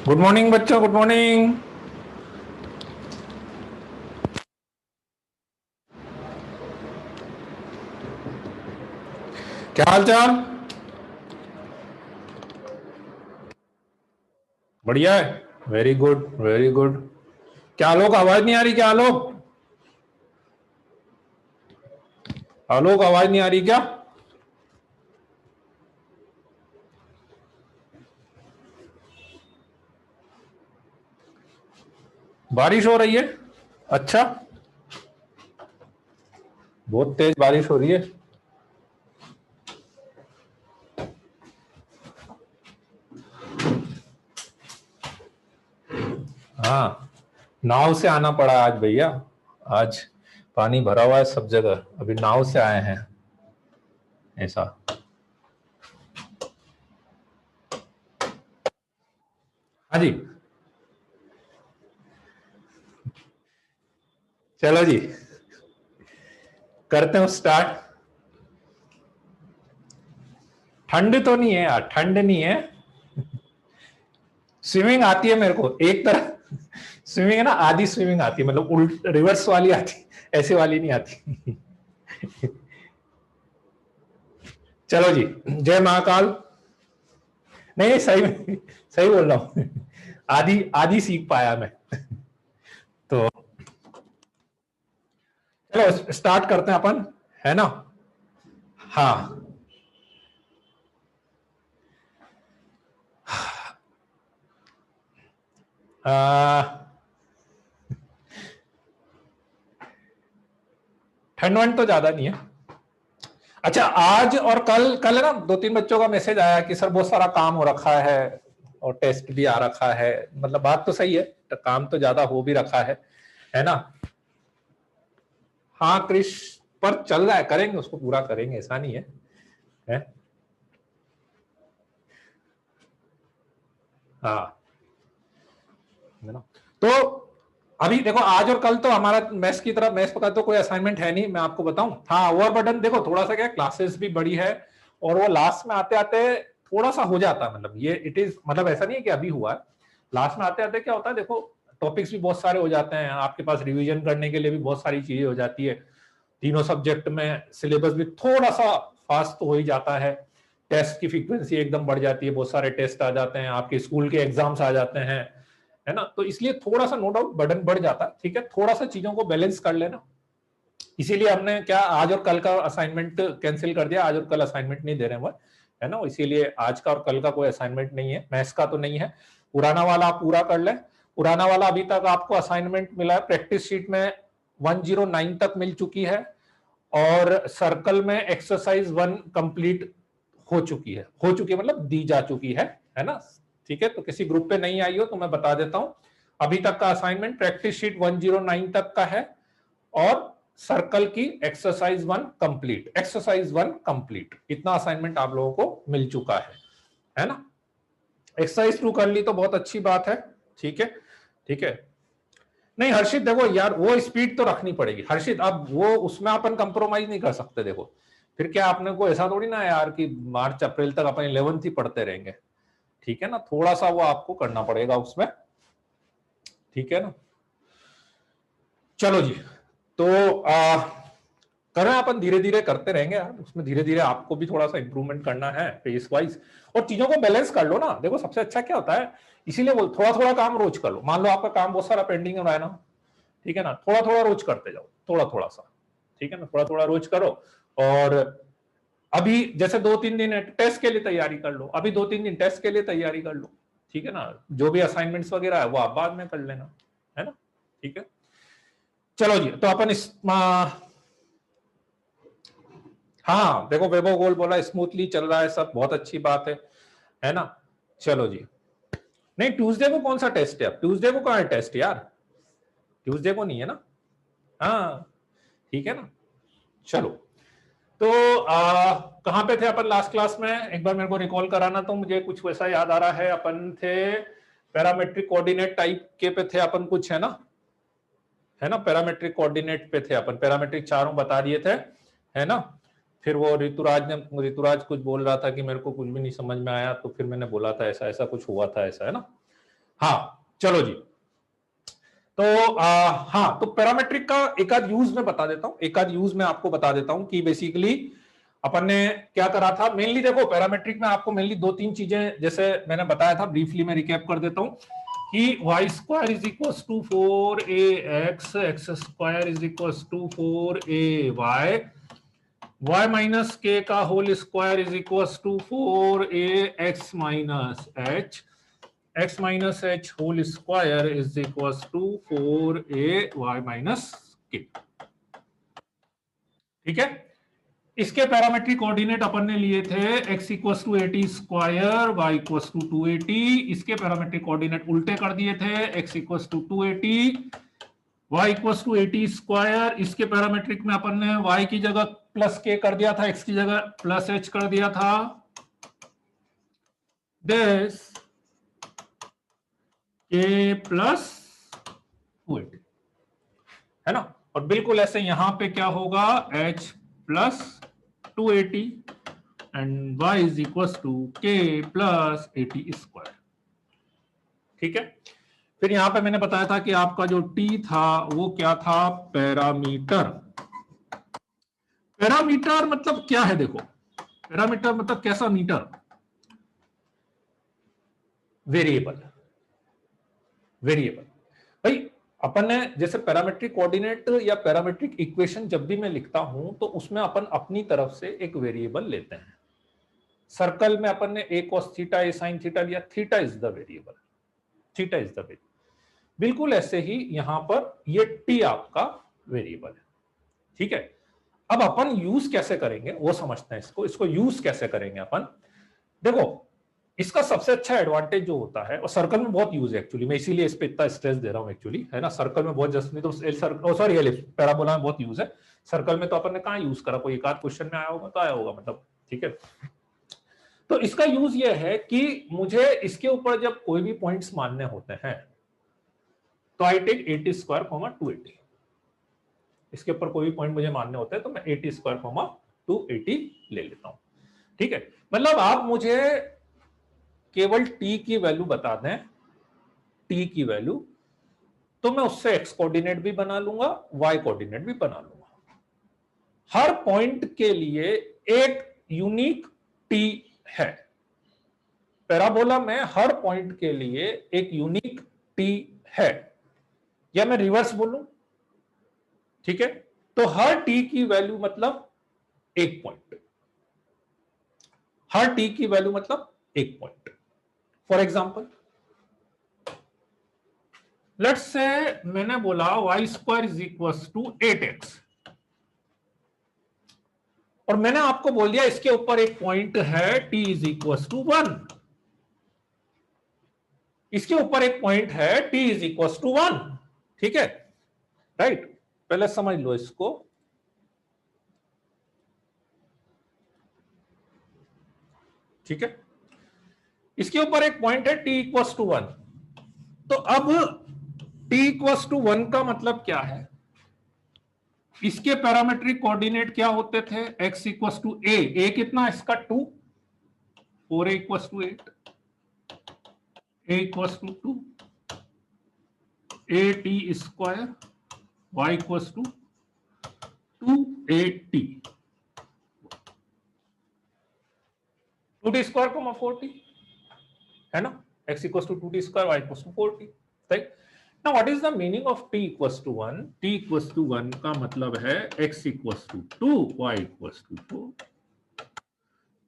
Good morning बच्चों, good morning. क्या हाल चाल? बढ़िया है। Very good, very good. क्या आलोक, आवाज नहीं आ रही क्या आलोक? आलोक, आवाज नहीं आ रही क्या? बारिश हो रही है? अच्छा, बहुत तेज बारिश हो रही है। हाँ, नाव से आना पड़ा आज भैया। आज पानी भरा हुआ है सब जगह, अभी नाव से आए हैं ऐसा। हाँ जी, चलो जी, करते हैं स्टार्ट। ठंड तो नहीं है यार, ठंड नहीं है। स्विमिंग आती है मेरे को एक तरह। स्विमिंग है ना, आधी स्विमिंग आती है, मतलब उल्ट रिवर्स वाली आती, ऐसे वाली नहीं आती। चलो जी, जय महाकाल। नहीं नहीं, सही में सही बोल रहा हूं। आधी आधी सीख पाया मैं। तो चलो स्टार्ट करते हैं अपन, है ना? हाँ। ठंड वंड तो ज्यादा नहीं है। अच्छा, आज और कल कल है ना, दो तीन बच्चों का मैसेज आया कि सर बहुत सारा काम हो रखा है और टेस्ट भी आ रखा है। मतलब बात तो सही है, तो काम तो ज्यादा हो भी रखा है ना? हाँ क्रिश, पर चल रहा है, करेंगे उसको पूरा करेंगे, ऐसा नहीं है? हाँ, है ना? तो अभी देखो, आज और कल तो हमारा मैथ्स की तरफ, मैथ्स का तो कोई असाइनमेंट है नहीं, मैं आपको बताऊं। हाँ, ओवरबर्डन देखो थोड़ा सा, क्या क्लासेस भी बड़ी है और वो लास्ट में आते आते थोड़ा सा हो जाता है। मतलब ये इट इज, मतलब ऐसा नहीं है कि अभी हुआ है, लास्ट में आते आते क्या होता है, देखो टॉपिक्स भी बहुत सारे हो जाते हैं आपके पास, रिवीजन करने के लिए भी बहुत सारी चीजें हो जाती है। तीनों सब्जेक्ट में सिलेबस भी थोड़ा सा फास्ट तो हो ही जाता है। टेस्ट की फ्रीक्वेंसी एकदम बढ़ जाती है, बहुत सारे टेस्ट आ जाते हैं, आपके स्कूल के एग्जाम्स आ जाते हैं, है ना? तो इसलिए थोड़ा सा नो डाउट बर्डन बढ़ जाता है, ठीक है? थोड़ा सा चीजों को बैलेंस कर लेना। इसीलिए हमने क्या, आज और कल का असाइनमेंट कैंसिल कर दिया, आज और कल असाइनमेंट नहीं दे रहे हैं वो, है ना? इसीलिए आज का और कल का कोई असाइनमेंट नहीं है, मैथ्स का तो नहीं है। पुराना वाला आप पूरा कर ले। पुराना वाला अभी तक आपको असाइनमेंट मिला है, प्रैक्टिस शीट में 109 तक मिल चुकी है और सर्कल में एक्सरसाइज 1 कंप्लीट हो चुकी है, मतलब दी जा चुकी है ना? ठीक है, तो किसी ग्रुप पे नहीं आई हो तो मैं बता देता हूं। अभी तक का असाइनमेंट प्रैक्टिस शीट 109 तक का है और सर्कल की एक्सरसाइज 1 कंप्लीट, इतना असाइनमेंट आप लोगों को मिल चुका है ना? एक्सरसाइज 2 कर ली तो बहुत अच्छी बात है, ठीक है? ठीक है। नहीं हर्षित, देखो यार वो स्पीड तो रखनी पड़ेगी हर्षित, अब वो उसमें अपन कंप्रोमाइज नहीं कर सकते। देखो फिर क्या, आपने को ऐसा थोड़ी ना यार कि मार्च अप्रैल तक अपन 11th ही पढ़ते रहेंगे, ठीक है ना? थोड़ा सा वो आपको करना पड़ेगा उसमें, ठीक है ना? चलो जी, तो करें अपन, धीरे धीरे करते रहेंगे यार, उसमें धीरे धीरे आपको भी थोड़ा सा इंप्रूवमेंट करना है पेस वाइज, और चीजों को बैलेंस कर लो ना। देखो सबसे अच्छा क्या होता है, इसीलिए बोल, थोड़ा थोड़ा काम रोज कर लो। मान लो आपका काम बहुत सारा पेंडिंग हो रहा है ना, ठीक है ना? थोड़ा थोड़ा रोज करते जाओ, थोड़ा थोड़ा सा, ठीक है ना? थोड़ा थोड़ा रोज करो। और अभी जैसे 2-3 दिन टेस्ट के लिए तैयारी कर लो, अभी 2-3 दिन टेस्ट के लिए तैयारी कर लो, ठीक है ना? जो भी असाइनमेंट्स वगैरह है वो आप बाद में कर लेना, है ना? ठीक है। चलो जी, तो अपन इस हाँ देखो, वैभव गोल बोला स्मूथली चल रहा है सब, बहुत अच्छी बात है ना? चलो जी। नहीं, ट्यूसडे को कौन सा टेस्ट है? अब ट्यूसडे को कहाँ है टेस्ट यार? ट्यूसडे को नहीं है ना? हाँ, ठीक है ना? चलो, तो कहाँ पे थे अपन लास्ट क्लास में? एक बार मेरे को रिकॉल कराना, तो मुझे कुछ वैसा याद आ रहा है। अपन थे पैरामेट्रिक कोऑर्डिनेट टाइप के पे थे अपन कुछ, है ना? पैरामेट्रिक कोऑर्डिनेट पे थे अपन, पैरामेट्रिक चारों बता दिए थे, है ना? फिर वो ऋतुराज कुछ बोल रहा था कि मेरे को कुछ भी नहीं समझ में आया, तो फिर मैंने बोला था ऐसा ऐसा कुछ हुआ था, ऐसा, है ना? हाँ चलो जी। तो हाँ, तो पैरामेट्रिक का एक आध यूज मैं बता देता हूं, एक आध यूज मैं आपको बता देता हूं कि बेसिकली अपन ने क्या करा था। मेनली देखो पैरामेट्रिक में आपको मेनली दो तीन चीजें जैसे मैंने बताया था, ब्रीफली मैं रिकैप कर देता हूं कि Y square is equal to 4ax, X square is equal to 4ay, y minus K का whole square is equal to 4ax minus h, x minus H whole square is equal to 4ay minus K. ठीक है, इसके parametric coordinate अपन ने लिए थे x equal to 80 square, y equal to 280। इसके parametric coordinate उल्टे कर दिए थे, x equal to 280, y equal to 80 square. इसके पैरामेट्रिक में अपन ने y की जगह प्लस k कर दिया था, x की जगह प्लस h कर दिया था। दिस k प्लस 280 है ना, और बिल्कुल ऐसे यहां पे क्या होगा, h plus 280 and y is equal to k plus 80 square. ठीक है, फिर यहां पे मैंने बताया था कि आपका जो t था वो क्या था, पैरामीटर। पैरामीटर मतलब क्या है, देखो पैरामीटर मतलब कैसा मीटर, वेरिएबल। वेरिएबल भाई, अपन ने जैसे पैरामेट्रिक कोऑर्डिनेट या पैरामेट्रिक इक्वेशन जब भी मैं लिखता हूं तो उसमें अपन अपनी तरफ से एक वेरिएबल लेते हैं। सर्कल में अपन ने a cos theta a sin theta लिया, theta is the variable, theta is the variable. बिल्कुल ऐसे ही यहां पर ये t आपका वेरिएबल है। ठीक है, अब अपन यूज कैसे करेंगे वो समझते हैं, इसको यूज कैसे करेंगे अपन। देखो इसका सबसे अच्छा एडवांटेज जो होता है, और सर्कल में बहुत यूज है एक्चुअली, मैं इसीलिए इस पे इतना स्ट्रेस दे रहा हूं एक्चुअली, है ना। सर्कल में बहुत जस्ट नहीं तो सॉरी एलिप्स पैराबोला में बहुत यूज है। सर्कल में तो अपन ने कहां यूज करा, कोई एक आध क्वेश्चन में आया होगा तो आया होगा मतलब। ठीक है, तो इसका यूज ये है कि मुझे इसके ऊपर जब कोई भी पॉइंट्स मानने होते हैं तो आई टेक 80 स्क्वायर 280। इसके ऊपर कोई भी पॉइंट मुझे मानने होते हैं तो मैं 80 स्क्वायर 280 ले लेता हूं। ठीक है, मतलब आप मुझे केवल t की वैल्यू बता दें, t की वैल्यू, तो मैं उससे x कोऑर्डिनेट भी बना लूंगा, y कोऑर्डिनेट भी बना लूंगा। हर पॉइंट के लिए एक यूनिक t है, पैराबोला में हर पॉइंट के लिए एक यूनिक t है, या मैं रिवर्स बोलूं। ठीक है, तो हर t की वैल्यू मतलब एक पॉइंट, हर t की वैल्यू मतलब एक point. For example let's say मैंने बोला y square is equal to 8x, और मैंने आपको बोल दिया इसके ऊपर एक पॉइंट है t इज इक्वल टू 1, इसके ऊपर एक पॉइंट है t इज इक्वल टू 1। ठीक है, राइट, पहले समझ लो इसको। ठीक है, इसके ऊपर एक पॉइंट है t इक्वल टू 1, तो अब t इक्वल टू 1 का मतलब क्या है, इसके पैरामेट्रिक कोऑर्डिनेट क्या होते थे, x इक्वल टू a कितना, इसका 2, 4a equal to 8, a equal to 2, a t square, y equal to 2at, 2t square को 4t है ना, x equal to 2t square, y equal to 4t, right. Now what is the meaning of t equals to 1? t equals to 1 का मतलब है x equals to 2, y equals to 4।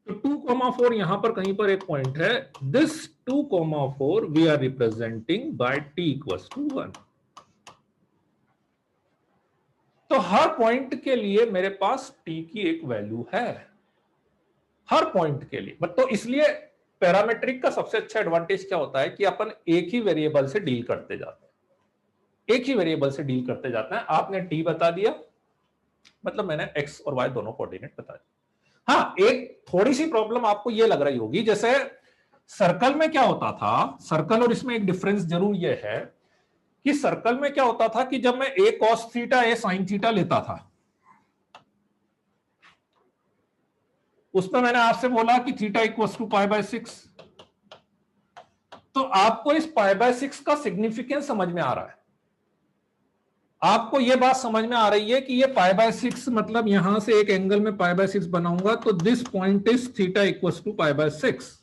तो 2,4 यहां पर कहीं पर एक पॉइंट है, this 2,4 we are representing by t equals to 1। तो हर पॉइंट के लिए मेरे पास t की एक वैल्यू है, हर पॉइंट के लिए। तो इसलिए पैरामेट्रिक का सबसे अच्छा एडवांटेज क्या होता है कि अपन एक ही वेरिएबल से डील करते जाते हैं, एक ही वेरिएबल से डील करते जाते हैं। आपने t बता दिया, मतलब मैंने x और y दोनों कोऑर्डिनेट बता दिए। हाँ, एक थोड़ी सी प्रॉब्लम आपको ये लग रही होगी, जैसे सर्कल में क्या होता था, सर्कल और इसमें एक डिफरेंस जरूर ये है कि सर्कल में क्या होता था कि जब मैं a cos theta a sin theta लेता था, उसमें मैंने आपसे बोला कि theta equal to pi by 6, तो आपको इस π/6 का सिग्निफिकेंस समझ में आ रहा है, आपको यह बात समझ में आ रही है कि ये π/6 मतलब यहां से एक एंगल में π/6 बनाऊंगा तो this point is theta equals to π/6।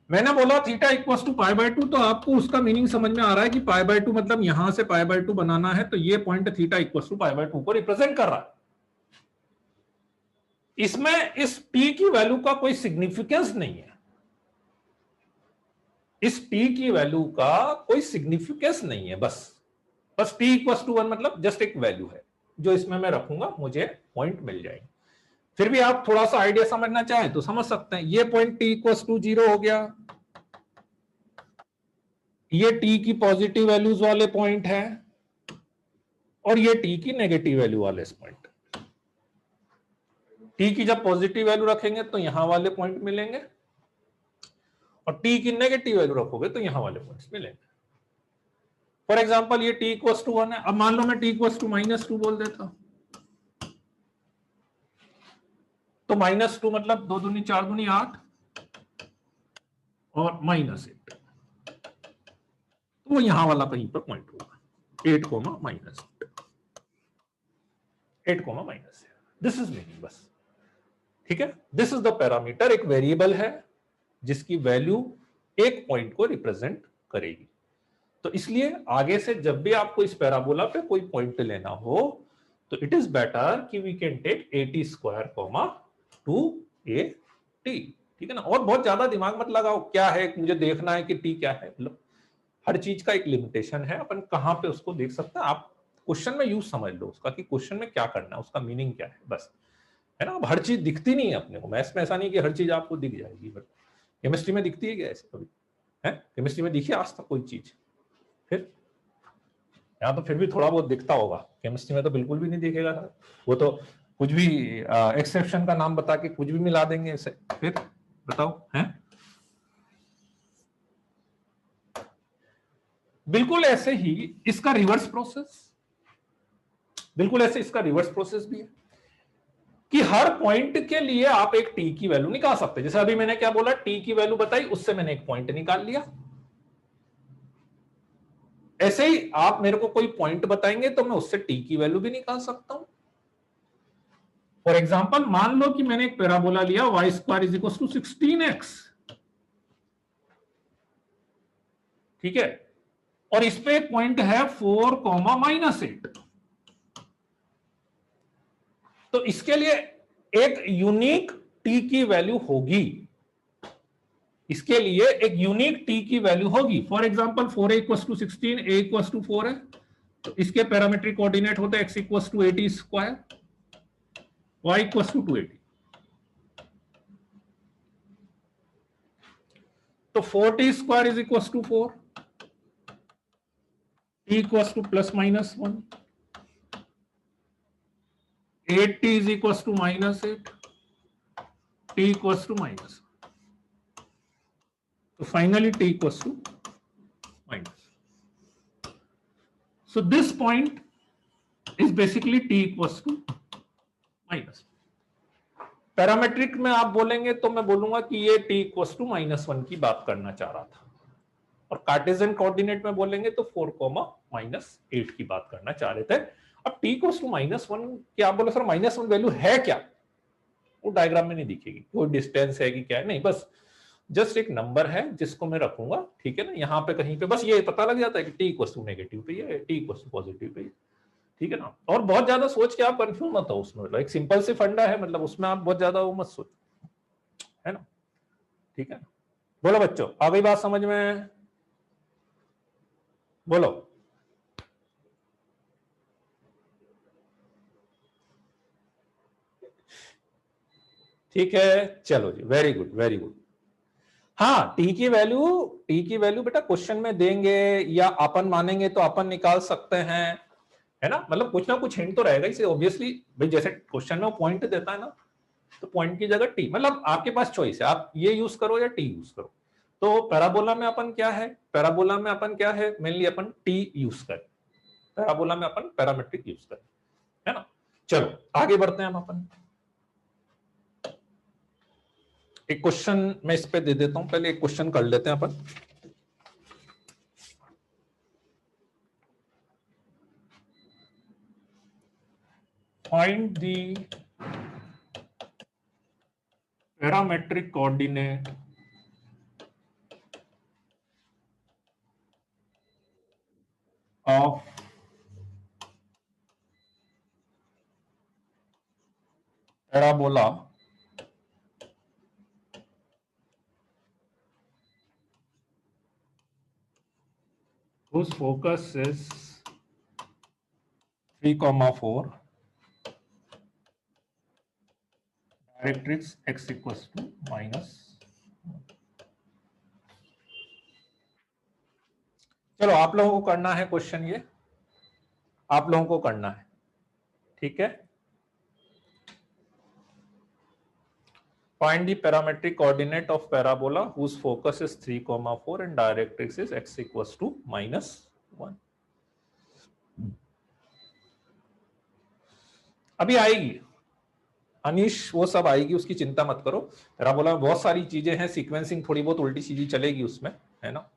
मैंने बोला थीटा इक्वल्स टू π/2, तो आपको उसका मीनिंग समझ में आ रहा है कि π/2 मतलब यहां से π/2 बनाना है, तो ये पॉइंट थीटा इक्वल्स टू π/2 को रिप्रेजेंट कर रहा है। इसमें इस p की वैल्यू का कोई सिग्निफिकेंस नहीं है, इस p की वैल्यू का कोई सिग्निफिकेंस नहीं है, बस t इक्वल्स टू 1 मतलब जस्ट एक वैल्यू है जो इसमें मैं रखूंगा, मुझे पॉइंट मिल जाएंगे। फिर भी आप थोड़ा सा आइडिया समझना चाहे तो समझ सकते हैं। ये पॉइंट t इक्वल्स टू 0 हो गया, ये t की पॉजिटिव वैल्यूज वाले पॉइंट है और ये t की नेगेटिव वैल्यू वाले पॉइंट। t की जब पॉजिटिव वैल्यू रखेंगे तो यहां वाले पॉइंट मिलेंगे और t की नेगेटिव वैल्यू रखोगे तो यहां वाले पॉइंट्स मिलेंगे। फॉर एग्जांपल ये t इक्वल्स टू 1 है, अब मान लो मैं t इक्वल्स टू -2 बोल देता, तो -2 मतलब 2 दूनी 4 दूनी 8 और -8, तो वो यहां वाला कहीं पर पॉइंट होगा 8, -8, दिस इज मीनिंग बस, ठीक है। दिस इज द पैरामीटर, एक वेरिएबल है जिसकी वैल्यू एक पॉइंट को रिप्रेजेंट करेगी। तो इसलिए आगे से जब भी आपको इस पैराबोला पे कोई पॉइंट लेना हो तो इट इज बेटर कि we can take at², 2at, ठीक है ना। और बहुत ज्यादा दिमाग मत लगाओ क्या है, मुझे देखना है कि t क्या है, मतलब हर चीज का एक लिमिटेशन है, अपन कहां पे उसको देख सकते हैं। आप क्वेश्चन में यूज समझ लो उसका कि क्वेश्चन में क्या करना है, उसका मीनिंग क्या है, बस, है ना। अब हर चीज दिखती नहीं है अपने को, मैथ्स में ऐसा नहीं कि हर चीज आपको दिख जाएगी, बट केमिस्ट्री में दिखती है क्या ऐसे कभी, है केमिस्ट्री में दिखी आज तक कोई चीज? फिर यहाँ तो फिर भी थोड़ा बहुत दिखता होगा, केमिस्ट्री में तो बिल्कुल भी नहीं दिखेगा, वो तो कुछ भी एक्सेप्शन का नाम बता के कुछ भी मिला देंगे ऐसे। फिर बताओ, हैं? बिल्कुल ऐसे ही इसका रिवर्स प्रोसेस, बिल्कुल ऐसे इसका रिवर्स प्रोसेस भी है कि हर पॉइंट के लिए आप एक टी की वैल्यू निकाल सकते हैं। जैसे अभी मैंने क्या बोला, टी की वैल्यू बताई, उससे मैंने एक पॉइंट निकाल लिया। ऐसे ही आप मेरे को कोई पॉइंट बताएंगे तो मैं उससे टी की वैल्यू भी निकाल सकता हूं। फॉर एग्जाम्पल मान लो कि मैंने एक पैराबोला लिया y² = 16x, ठीक है, और इस पे एक पॉइंट है 4, -8, तो इसके लिए एक यूनिक टी की वैल्यू होगी, इसके लिए एक यूनिक टी की वैल्यू होगी। फॉर एग्जाम्पल 4a = 16, a = 4 है, तो इसके पैरामीट्रिक कोऑर्डिनेट होता है x = 80², y = 280, तो 4t² = 4, t = ±1,8t = -8, t = -1, so finally t = -. So this point is basically t = -. Parametric में आप बोलेंगे तो मैं बोलूंगा कि ये t = -1 की बात करना चाह रहा था, और कार्टेशियन कोऑर्डिनेट में बोलेंगे तो 4, -8 की बात करना चाह रहे थे। अब t = -1 क्या आप बोले सर -1 वैल्यू है क्या? वो डायग्राम में नहीं दिखेगी, कोई डिस्टेंस है कि क्या है, नहीं, बस जस्ट एक नंबर है जिसको मैं रखूंगा, ठीक है ना। यहाँ पे कहीं पे बस ये पता लग जाता है कि t = नेगेटिव पे है, t = पॉजिटिव पे है, ठीक है ना। और बहुत ज्यादा सोच के आप कंफ्यूज मत हो उसमें, एक सिंपल सी फंडा है, मतलब उसमें आप बहुत ज्यादा वो मत सोच, है ना, ठीक है ना। बोलो बच्चों, आ गई बात समझ में? बोलो। ठीक है, चलो जी, वेरी गुड वेरी गुड। हाँ, टी की वैल्यू बेटा क्वेश्चन में देंगे या अपन मानेंगे तो अपन निकाल सकते हैं, है ना। मतलब कुछ ना कुछ हिंट तो रहेगा इसे, ऑब्वियसली भाई, जैसे क्वेश्चन में पॉइंट देता है ना, तो पॉइंट की जगह टी, मतलब आपके पास चॉइस है, आप ये यूज करो या टी यूज करो। तो पैराबोला में अपन क्या है, पैराबोला में अपन क्या है, मेनली अपन टी यूज करें, पैराबोला में अपन पैरामेट्रिक यूज करें, है ना। चलो आगे बढ़ते हैं हम अपन। एक क्वेश्चन मैं इस पे दे देता हूं, पहले एक क्वेश्चन कर लेते हैं अपन। Find the parametric coordinate of parabola whose focus is 3,4, directrix x equals to -1। चलो आप लोगों को करना है क्वेश्चन, ये आप लोगों को करना है, ठीक है। Find the parametric coordinate of parabola whose focus is 3,4 and directrix is x equals to -1। अभी आएगी अनीश, वो सब आएगी, उसकी चिंता मत करो। पैराबोला में बहुत सारी चीजें हैं, सीक्वेंसिंग थोड़ी बहुत उल्टी सीधी चलेगी उसमें, है ना।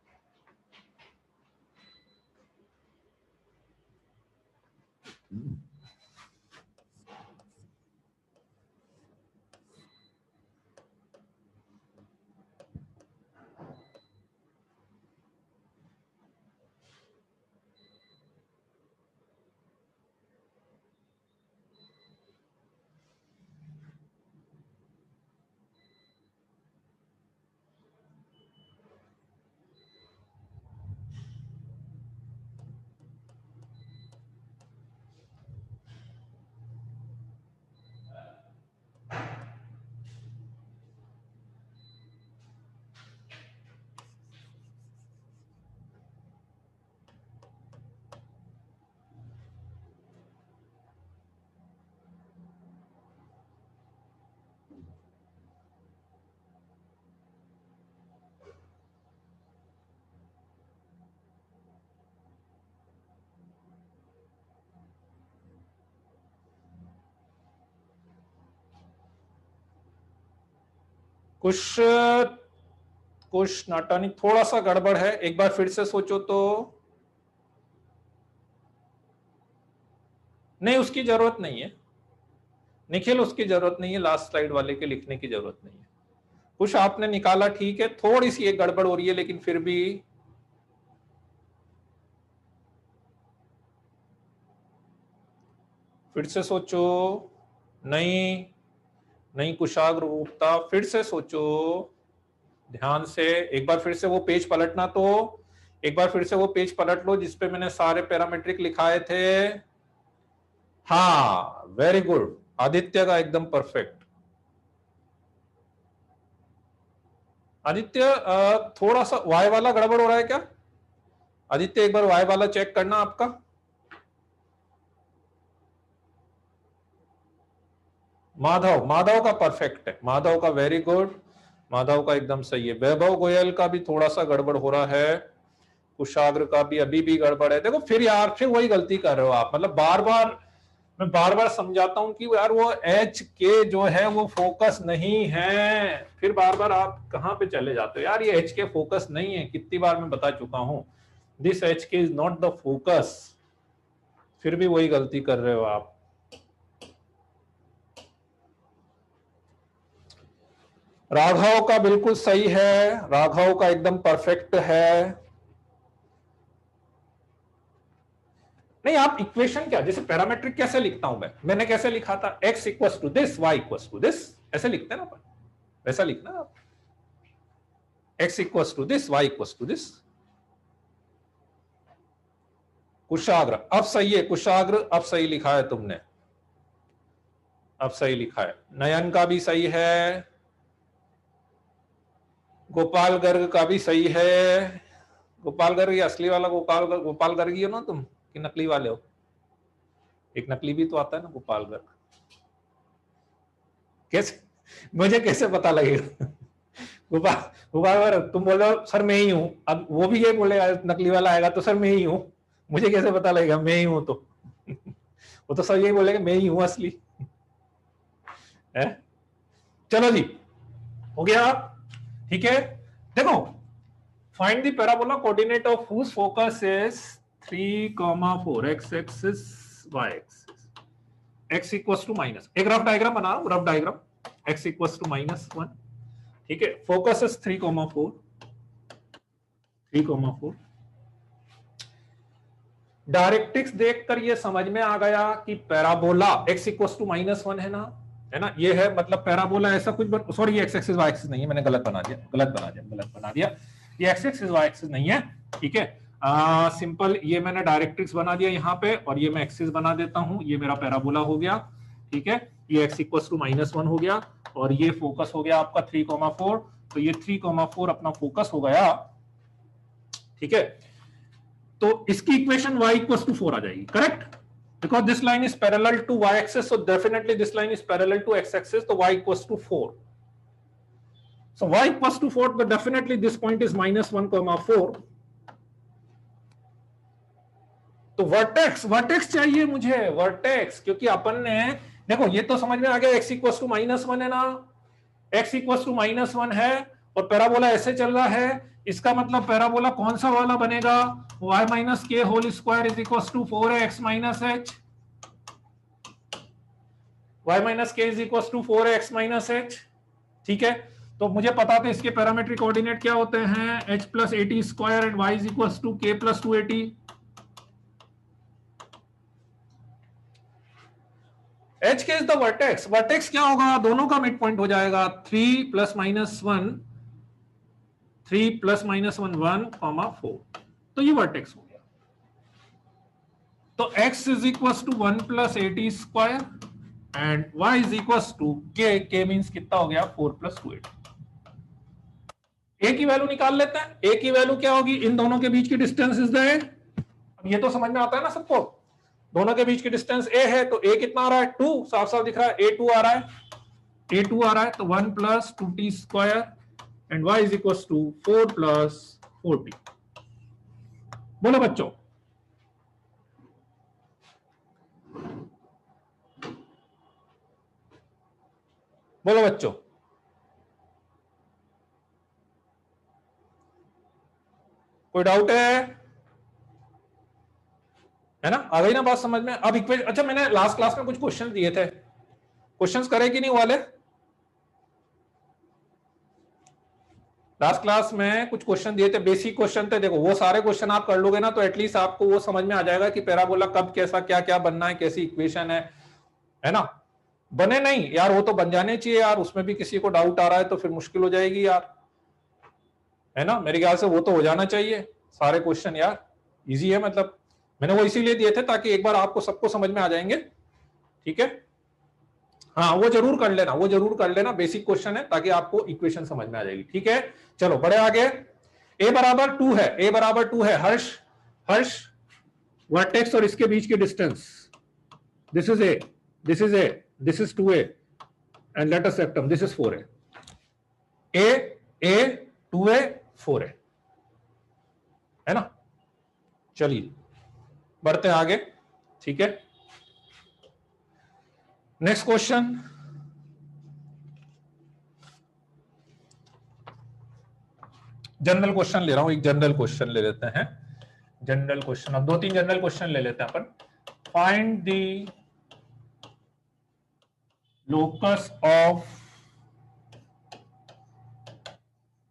कुछ नाटानी थोड़ा सा गड़बड़ है, एक बार फिर से सोचो तो। नहीं, उसकी जरूरत नहीं है निखिल, उसकी जरूरत नहीं है, लास्ट स्लाइड वाले के लिखने की जरूरत नहीं है। कुछ आपने निकाला ठीक है, थोड़ी सी एक गड़बड़ हो रही है, लेकिन फिर भी फिर से सोचो। नहीं नहीं कुशाग्र गुप्ता, फिर से सोचो ध्यान से, एक बार फिर से वो पेज पलटना, तो एक बार फिर से वो पेज पलट लो जिसपे मैंने सारे पैरामेट्रिक लिखाए थे। हाँ वेरी गुड, आदित्य का एकदम परफेक्ट। आदित्य थोड़ा सा वाई वाला गड़बड़ हो रहा है क्या? आदित्य एक बार वाई वाला चेक करना आपका। माधव का परफेक्ट है, माधव का वेरी गुड, माधव का एकदम सही है। वैभव गोयल का भी थोड़ा सा गड़बड़ हो रहा है, कुशाग्र का भी अभी भी गड़बड़ है। देखो फिर यार, फिर वही गलती कर रहे हो आप, मतलब मैं बार बार समझाता हूं कि यार वो एच के जो है वो फोकस नहीं है, फिर बार बार आप कहां पे चले जाते हो यार, ये एच के फोकस नहीं है, कितनी बार मैं बता चुका हूं, दिस एच के इज नॉट द फोकस, फिर भी वही गलती कर रहे हो आप। राघव का बिल्कुल सही है, राघव का एकदम परफेक्ट है। नहीं आप इक्वेशन क्या, जैसे पैरामेट्रिक कैसे लिखता हूं मैंने कैसे लिखा था, x equals to this, y equals to this, ऐसे लिखते हैं ना अपन, वैसा लिखना आप, x equals to this, y equals to this. Kushagra अब सही है, कुशाग्र अब सही लिखा है तुमने, अब सही लिखा है। नयन का भी सही है, गोपाल गर्ग का भी सही है। गोपाल गर्ग असली वाला गोपाल गर्ग ही हो ना तुम, कि नकली वाले हो? एक नकली भी तो आता है ना गोपाल गर्ग। कैसे, मुझे कैसे पता लगेगा? गोपाल गोपाल गर्ग तुम बोल रहे हो सर मैं ही हूं, अब वो भी ये बोलेगा नकली वाला आएगा तो सर मैं ही हूं, मुझे कैसे पता लगेगा मैं ही हूं? तो वो तो सब यही बोलेगा मैं ही हूं असली है। चलो जी, हो गया, ठीक है। देखो, find the parabola coordinate of whose focus is 3,4, x axis y axis, x equals to minus, एक रफ डायग्राम बना रहा हूं, rough diagram, x equals to -1, ठीक है। Focus is 3,4, 3,4। डायरेक्ट्रिक्स देखकर ये समझ में आ गया कि पैराबोला x इक्वल्स टू -1 है ना, है ना, ये है मतलब पैराबोला ऐसा कुछ, सॉरी ये x एक्सिस y एक्सिस नहीं है, मैंने गलत बना दिया, ये x एक्सिस y एक्सिस नहीं है, ठीक है। सिंपल ये मैंने डायरेक्ट्रिक्स बना दिया यहाँ पे, और ये मैं एक्सिस बना देता हूं, ये मेरा पैराबोला हो गया, ठीक है। ये x इक्वल्स टू -1 हो गया, और ये फोकस हो गया आपका 3,4, तो ये 3,4 अपना फोकस हो गया, ठीक है। तो इसकी इक्वेशन y इक्वल्स टू 4 आ जाएगी, correct, because this line is parallel to y axis, so definitely this line is parallel to x axis, तो y equals to 4, so y equals to 4, but definitely this point is -1,4. तो vertex चाहिए मुझे, vertex, क्योंकि अपन ने देखो ये तो समझ में आ गया x इक्वल्स टू -1 है ना, x इक्वल्स टू -1 है, और पैराबोला ऐसे चल रहा है, इसका मतलब पैराबोला कौन सा वाला बनेगा, y minus K whole square is equals to 4x minus H, y minus K is equals to 4x minus H, ठीक है। तो मुझे पता था इसके पैरामेट्रिक कोऑर्डिनेट क्या होते हैं, h plus 80 square and y is equals to k plus 280। h K is the vertex, vertex क्या होगा, दोनों का मिड पॉइंट हो जाएगा, 3 ± 1, 3 ± 1, 4, तो ये वर्टेक्स हो गया। तो x is equals to 1 + 80 square and y is equals to k means कितना हो गया, 4 + 280। a की वैल्यू निकाल लेते हैं, a की वैल्यू क्या होगी, इन दोनों के बीच की डिस्टेंस इज द, अब ये तो समझ में आता है ना सबको, दोनों के बीच की डिस्टेंस a है, तो a कितना आ रहा है, 2, साफ साफ दिख रहा है, a2 आ रहा है, a2 आ रहा है, तो 1 + 2t square and y is equals to 4 + 4t। बोलो बच्चों, बोलो बच्चों, कोई डाउट है ना, आ गई ना बात समझ में। अब इक्वेशन, अच्छा मैंने लास्ट क्लास में कुछ क्वेश्चन दिए थे, क्वेश्चंस करे कि नहीं वाले, लास्ट क्लास में कुछ क्वेश्चन दिए थे, बेसिक क्वेश्चन थे, देखो वो सारे क्वेश्चन आप कर लोगे ना, तो एटलीस्ट आपको वो समझ में आ जाएगा कि पैराबोला कब कैसा क्या क्या बनना है, कैसी इक्वेशन है ना। बने नहीं यार, वो तो बन जाने चाहिए यार, उसमें भी किसी को डाउट आ रहा है तो फिर मुश्किल हो जाएगी यार, है ना, मेरे ख्याल से वो तो हो जाना चाहिए सारे क्वेश्चन यार, इजी है, मतलब मैंने वो इसीलिए दिए थे ताकि एक बार आपको सबको समझ में आ जाएंगे, ठीक है। हाँ वो जरूर कर लेना, वो जरूर कर लेना, बेसिक क्वेश्चन है, ताकि आपको इक्वेशन समझ में आ जाएगी, ठीक है। चलो बड़े आगे, a बराबर 2 है, a बराबर 2 है, हर्ष, हर्ष वर्टेक्स और इसके बीच की distance, this is a, this is a, this is 2a and latus rectum, this is 4a, a 2a 4a, है ना। चलिए बढ़ते हैं आगे, ठीक है। नेक्स्ट क्वेश्चन, जनरल क्वेश्चन ले रहा हूं, एक जनरल क्वेश्चन ले लेते हैं, जनरल क्वेश्चन, अब 2-3 जनरल क्वेश्चन ले लेते हैं अपन। Find the locus of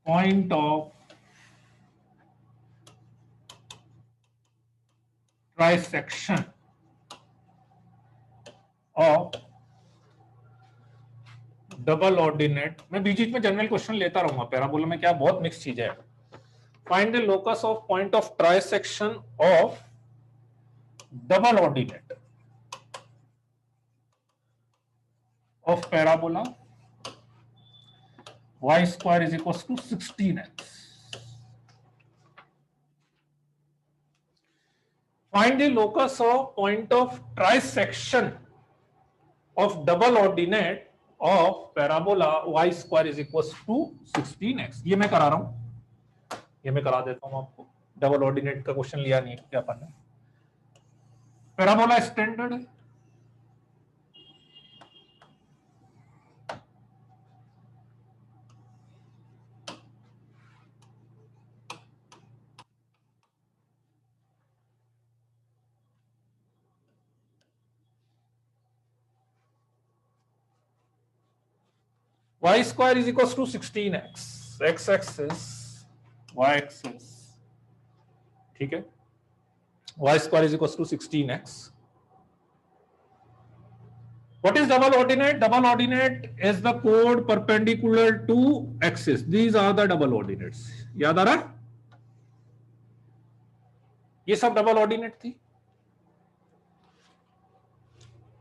point of trisection of double ordinate, मैं बीच बीच में जनरल क्वेश्चन लेता रहूंगा, पैराबोला में क्या बहुत मिक्स चीज है। Find the locus of point of trisection of double ordinate of parabola y square is equals to 16x. Find the locus of point of trisection of double ordinate of parabola y square is equals to 16x. ये मैं करा रहा हूं, ये मैं करा देता हूं आपको, डबल ऑर्डिनेट का क्वेश्चन लिया नहीं है क्या अपन ने, पैराबोला स्टैंडर्ड है, y square is equal to 16x, x axis y axis, ठीक है, y square is equals to 16x. What is double ordinate? Double ordinate is the chord perpendicular to axis. These are the double ordinates. याद आ रहा है? ये सब double ordinate थी,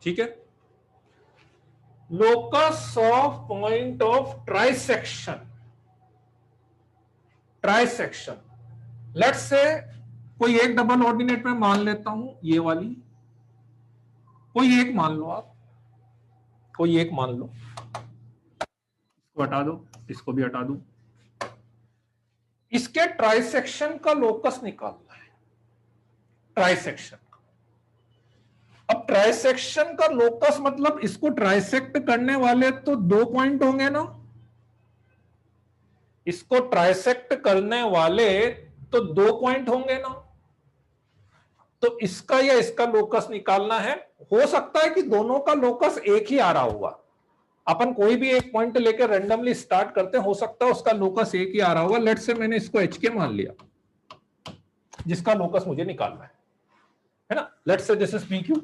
ठीक है। Locus of point of trisection, trisection let's say कोई एक डबल ऑर्डिनेट में मान लेता हूं, ये वाली, कोई एक मान लो आप, कोई एक मान लो, इसको हटा दो, इसको भी हटा दो, इसके ट्राइसेक्शन का लोकस निकालना है, ट्राइसेक्शन। अब ट्राइसेक्शन का लोकस मतलब इसको ट्राइसेक्ट करने वाले तो दो पॉइंट होंगे ना, इसको ट्राइसेक्ट करने वाले तो दो पॉइंट होंगे ना, तो इसका या इसका लोकस निकालना है। हो सकता है कि दोनों का लोकस एक ही आ रहा होगा, अपन कोई भी एक पॉइंट लेकर रैंडमली स्टार्ट करते हैं, हो सकता है उसका लोकस एक ही आ रहा होगा। लेट्स से मैंने इसको एच के मान लिया, जिसका लोकस मुझे निकालना है ना। Let's say this is P Q,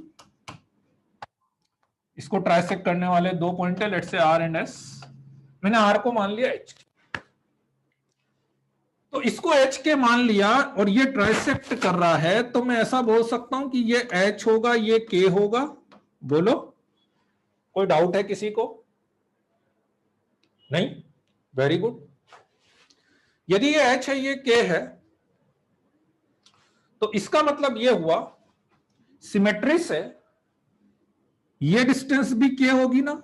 इसको ट्राइसेक्ट करने वाले दो पॉइंट है, let's say R and S, मैंने आर को मान लिया एच, तो इसको एच के मान लिया और ये ट्राइसेक्ट कर रहा है, तो मैं ऐसा बोल सकता हूं कि ये एच होगा, ये के होगा। बोलो, कोई डाउट है किसी को? नहीं, वेरी गुड। यदि ये एच है, ये के है, तो इसका मतलब ये हुआ सिमेट्री से ये डिस्टेंस भी के होगी ना,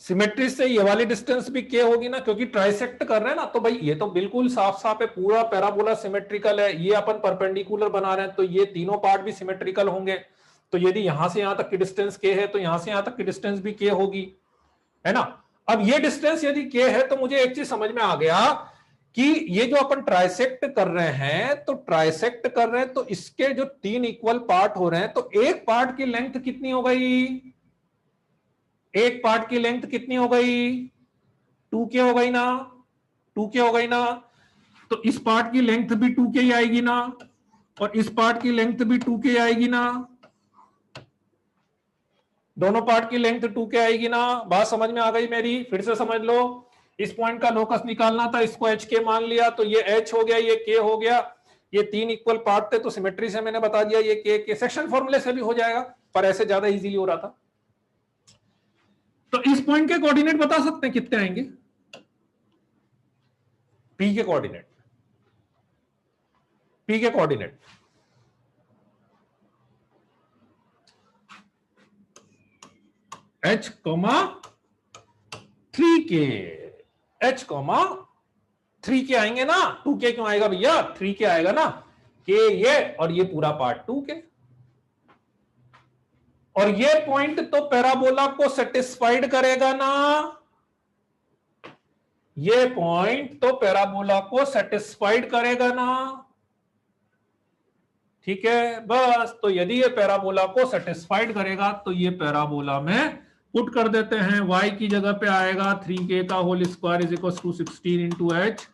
सिमेट्री से ये वाली डिस्टेंस भी के होगी ना, क्योंकि ट्राइसेक्ट कर रहे हैं ना। तो भाई ये तो बिल्कुल साफ साफ है, पूरा पैराबोला सिमेट्रिकल है, ये अपन परपेंडिकुलर बना रहे हैं, तो ये तीनों पार्ट भी सिमेट्रिकल होंगे। तो यदि यहां से यहां तक की डिस्टेंस के है, तो यहां से यहां तक की डिस्टेंस भी के होगी, है ना। अब ये डिस्टेंस यदि के है, तो मुझे एक चीज समझ में आ गया कि ये जो अपन ट्राइसेक्ट कर रहे हैं, तो ट्राइसेक्ट कर रहे हैं तो इसके जो तीन इक्वल पार्ट हो रहे हैं, तो एक पार्ट की लेंथ कितनी हो गई, एक पार्ट की लेंथ कितनी हो गई, 2k हो गई ना, 2k हो गई ना। तो इस पार्ट की लेंथ भी 2k ही आएगी ना, और इस पार्ट की लेंथ भी 2k आएगी ना, दोनों पार्ट की लेंथ 2k आएगी ना। बात समझ में आ गई मेरी? फिर से समझ लो, इस पॉइंट का लोकस निकालना था, इसको एच के मान लिया, तो ये एच हो गया, ये के हो गया, ये तीन इक्वल पार्ट थे, तो सिमेट्री से मैंने बता दिया ये के सेक्शन फॉर्मूले से भी हो जाएगा, पर ऐसे ज्यादा इजीली हो रहा था। तो इस पॉइंट के कोऑर्डिनेट बता सकते हैं कितने आएंगे, पी के कोऑर्डिनेट, पी के coordinate h, 3k, h, 3k आएंगे ना, 2k क्यों आएगा भैया, 3k आएगा ना, k ये और ये पूरा पार्ट 2k। और ये पॉइंट तो पैराबोला को सेटिस्फाइड करेगा ना, ये पॉइंट तो पैराबोला को सेटिस्फाइड करेगा ना, ठीक है। बस, तो यदि ये पैराबोला को सेटिस्फाइड करेगा, तो ये पैराबोला में पुट कर देते हैं, y की जगह पे आएगा 3k का whole square is equal to 16 into H,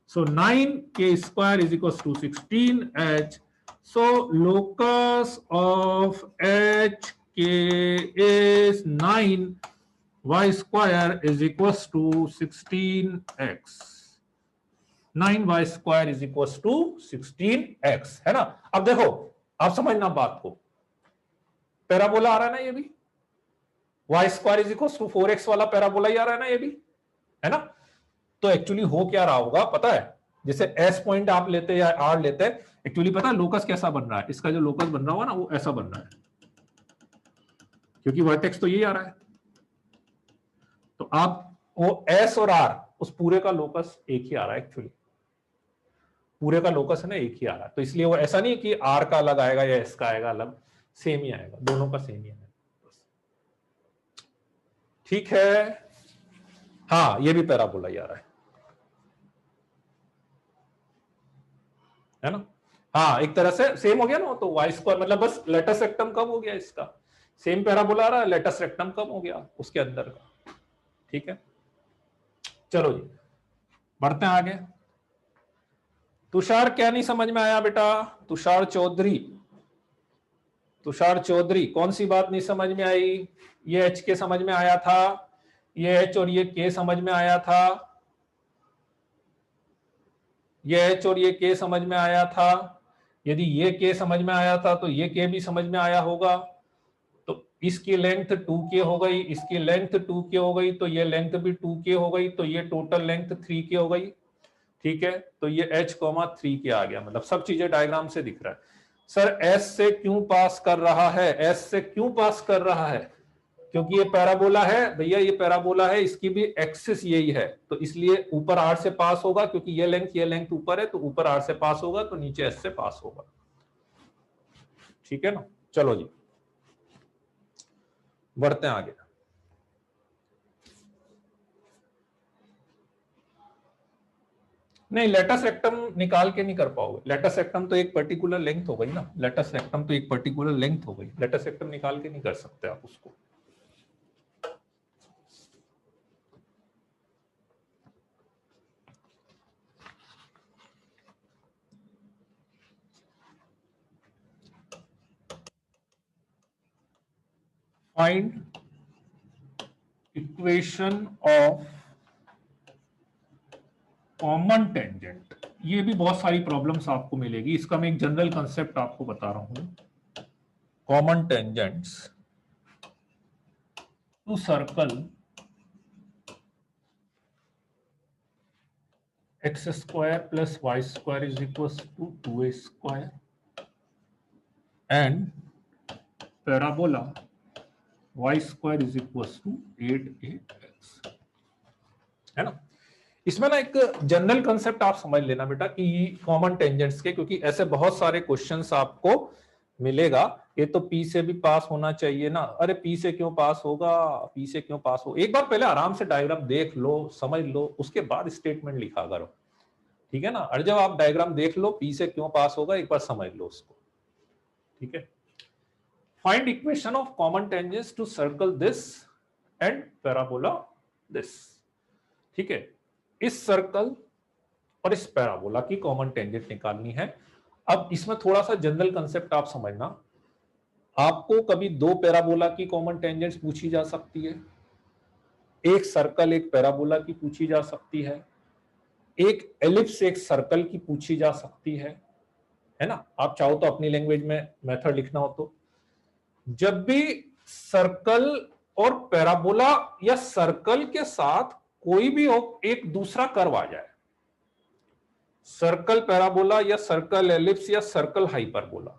so 9k square is equal to 16h, so locus of h k is 9y square is equals to 16x, 9y square is equals to 16x, है ना। अब देखो, आप समझना बात को, parabola आ रहा है ना, ये भी y square is equal to 4x वाला पैराबोला ही आ रहा है ना, ये भी, है ना। तो एक्चुअली हो क्या रहा होगा पता है, जैसे s पॉइंट आप लेते या r लेते हैं, एक्चुअली पता है लोकस कैसा बन रहा है, इसका जो लोकस बन रहा होगा ना, वो ऐसा बन रहा है, क्योंकि वर्टेक्स तो यही आ रहा है। तो आप वो s और r, उस पूरे का लोकस एक ही आ रहा है, एक्चुअली पूरे का लोकस है ना एक ही आ रहा है, तो इसलिए वो ऐसा नहीं कि r का अलग आएगा या s का आएगा अलग, सेम ही आएगा, दोनों का सेम ही आएगा, ठीक है। हाँ, ये भी पैराबोला ही आ रहा है ना। हाँ, एक तरह से सेम हो गया ना, तो वाई स्क्वायर मतलब बस लेटर सेक्टम कब हो गया इसका, सेम पैराबोला आ रहा है, लेटस रेक्टम कम हो गया उसके अंदर का। ठीक है, चलो जी बढ़ते हैं आगे। तुषार क्या नहीं समझ में आया बेटा? तुषार चौधरी, तुषार चौधरी कौन सी बात नहीं समझ में आई? ये एच के समझ में आया था, ये एच और ये के समझ में आया था, ये एच और ये के समझ में आया था। यदि ये के समझ में आया था तो ये के भी समझ में आया होगा। तो इसकी लेंथ 2k हो गई, इसकी लेंथ 2k हो गई, तो ये लेंथ भी 2k हो गई, तो ये टोटल लेंथ 3k हो गई। ठीक है, तो ये h, 3k आ गया, मतलब सब चीजें डायग्राम से दिख रहा है। सर एस से क्यों पास कर रहा है? एस से क्यों पास कर रहा है? क्योंकि ये पैराबोला है भैया, ये पैराबोला है, इसकी भी एक्सिस यही है, तो इसलिए ऊपर आर से पास होगा, क्योंकि ये लेंथ ऊपर है, तो ऊपर आर से पास होगा, तो नीचे एस से पास होगा। ठीक है ना, चलो जी बढ़ते हैं आगे। नहीं, लेटस रेक्टम निकाल के नहीं कर पाओगे। लेटस रेक्टम तो एक पर्टिकुलर लेंथ हो गई ना, लेटस रेक्टम तो एक पर्टिकुलर लेंथ हो गई, लेटस रेक्टम निकाल के नहीं कर सकते आप उसको। Find equation of common tangent, ये भी बहुत सारी प्रॉब्लम्स आपको मिलेगी, इसका मैं एक जनरल कंसेप्ट आपको बता रहा हूं। Common tangents to circle x square plus y square is equals to 2a square and parabola y square is equals to 8ax, है ना। इसमें ना एक जनरल कंसेप्ट आप समझ लेना बेटा कि कॉमन टेंजेंट्स के, क्योंकि ऐसे बहुत सारे क्वेश्चंस आपको मिलेगा। ये तो पी से भी पास होना चाहिए ना, अरे पी से क्यों पास होगा, पी से क्यों पास हो, एक बार पहले आराम से डायग्राम देख लो, समझ लो, उसके बाद स्टेटमेंट लिखा करो। ठीक है ना, और जब आप डायग्राम देख लो पी से क्यों पास होगा, एक बार समझ लो उसको। ठीक है, find equation of common tangents to circle this and parabola this. ठीक है, इस सर्कल और इस पैराबोला की कॉमन टेंजेंट निकालनी है। अब इसमें थोड़ा सा जनरल कंसेप्ट आप समझना, आपको कभी दो पैराबोला की कॉमन टेंजेंट्स पूछी जा सकती है, एक सर्कल एक पैराबोला की पूछी जा सकती है, एक एलिप्स एक सर्कल की पूछी जा सकती है ना। आप चाहो तो अपनी लैंग्वेज में मेथड लिखना हो तो, जब भी सर्कल और पैराबोला या सर्कल के साथ कोई भी एक दूसरा कर्व आ जाए, सर्कल पैराबोला या सर्कल एलिप्स या सर्कल हाइपरबोला,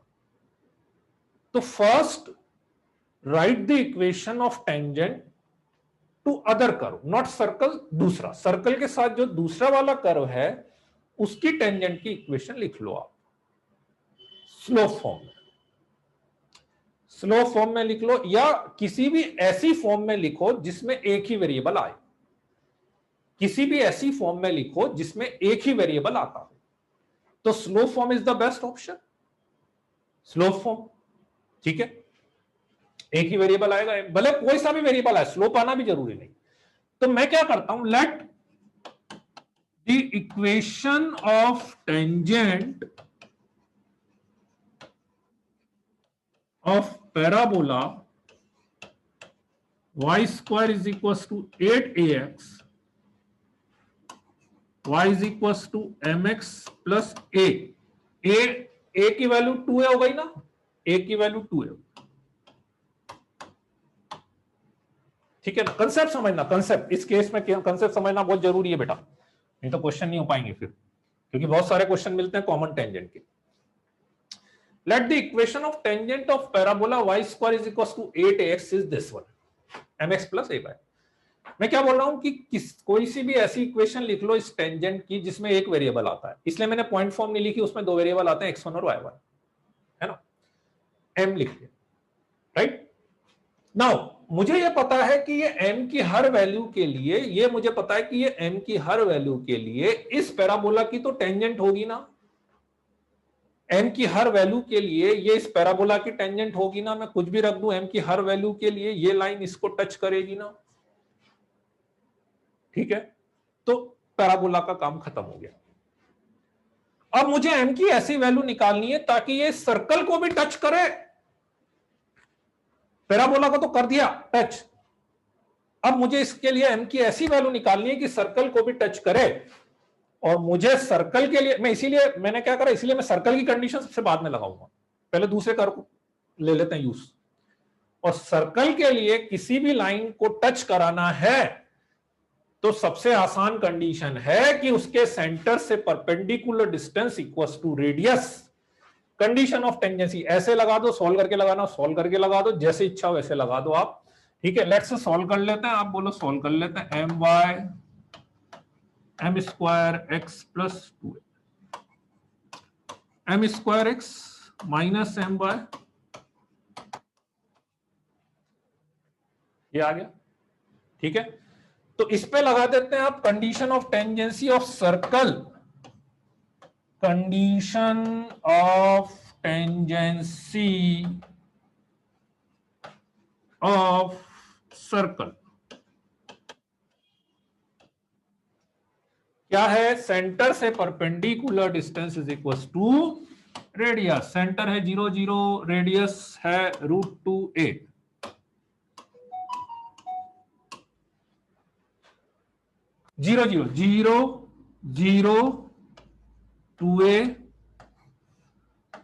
तो first write the equation of tangent to other curve, not circle, दूसरा सर्कल के साथ जो दूसरा वाला कर्व है उसकी टेंजेंट की इक्वेशन लिख लो आप स्लोप फॉर्म में, स्लोप फॉर्म में लिख लो, या किसी भी ऐसी फॉर्म में लिखो जिसमें एक ही वेरिएबल आए, किसी भी ऐसी फॉर्म में लिखो जिसमें एक ही वेरिएबल आता हो, तो slope form is the best option, slope form. ठीक है, एक ही वेरिएबल आएगा, भले कोई सा भी वेरिएबल आए, स्लोप आना भी जरूरी नहीं। तो मैं क्या करता हूं, late the equation of tangent of parabola y square is equals to 8ax, y is equals to mx plus a की वैल्यू 2a हो गई ना, a की वैल्यू 2a। ठीक है ना, कंसेप्ट समझना, कंसेप्ट इस केस में कंसेप्ट समझना बहुत जरूरी है बेटा, नहीं तो क्वेश्चन नहीं हो पाएंगे फिर, क्योंकि बहुत सारे क्वेश्चन मिलते हैं कॉमन टेंजेंट के। Let the equation of tangent of parabola y square is equals to 8ax is this one, mx plus a by. मैं क्या बोल रहा हूं कि कोई सी भी ऐसी इक्वेशन लिख लो इस टेंजेंट की जिसमें एक वेरिएबल आता है, इसलिए मैंने पॉइंट फॉर्म नहीं लिखी, उसमें दो वेरिएबल आते हैं x1 और y1, है ना, m लिख लिया। राइट नाउ मुझे ये पता है कि ये m की हर वैल्यू के लिए, ये मुझे पता है कि ये m की हर वैल्यू के लिए इस पैराबोला की तो टेंजेंट होगी ना, m की हर वैल्यू के लिए ये इस पैराबोला की टेंजेंट होगी ना, मैं कुछ भी रख दूं m की हर वैल्यू के लिए ये लाइन इसको टच करेगी ना, ठीक है, तो पैराबोला का काम खत्म हो गया। अब मुझे m की ऐसी वैल्यू निकालनी है ताकि ये सर्कल को भी टच करे। पैराबोला को तो कर दिया टच, अब मुझे इसके लिए m की ऐसी वैल्यू निकालनी है कि सर्कल को भी टच करे। और मुझे सर्कल के लिए मैं इसीलिए मैंने क्या करा, इसलिए मैं सर्कल की कंडीशन सबसे बाद में लगाऊंगा, पहले दूसरे कर्व को ले लेते हैं यूज। और सर्कल के लिए किसी भी लाइन को टच कराना है तो सबसे आसान कंडीशन है कि उसके सेंटर से perpendicular distance equals to radius. Condition of tangency ऐसे लगा दो, सॉल्व करके लगाना, सॉल्व करके लगा दो, जैसे इच्छा वैसे लगा दो आप, ठीक है। लेट्स सॉल्व कर लेते हैं, आप बोलो सॉल्व कर लेते हैं। M y m square x plus 2 m square x minus m y, ये आ गया, ठीक है। तो इस पे लगा देते हैं आप condition of tangency of circle, condition of tangency of circle क्या है, सेंटर से perpendicular distance is equal to radius. Centre है 0 0, रेडियस है √2a। Zero zero zero zero 2a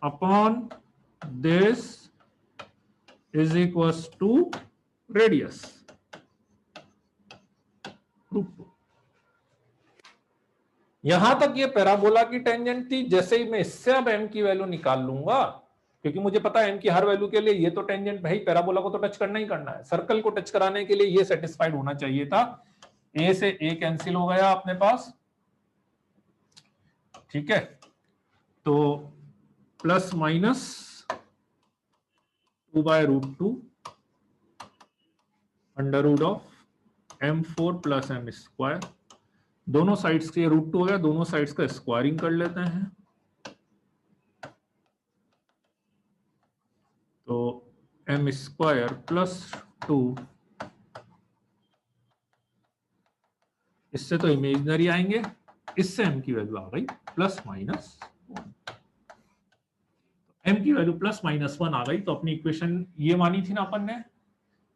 upon this is equal to radius √2। यहां तक ये parabola की tangent थी। जैसे ही मैं इससे अब m की वैल्यू निकाल लूंगा, क्योंकि मुझे पता है m की हर वैल्यू के लिए ये तो टेंजेंट भाई पैराबोला को तो टच करना ही करना है, सर्कल को टच कराने के लिए ये सेटिस्फाइड होना चाहिए था। a से a कैंसिल हो गया अपने पास, ठीक है। तो plus minus 2/√2 under root of m4 plus m square, दोनों साइड्स के √2 हो गया, दोनों साइड्स का स्क्वायरिंग कर लेते हैं। तो m स्क्वायर प्लस 2, इससे तो इमेजिनरी आएंगे, इससे m की वैल्यू आ गई प्लस माइनस 1। m की वैल्यू प्लस माइनस 1 आ गई, तो अपनी इक्वेशन ये मानी थी ना अपन ने,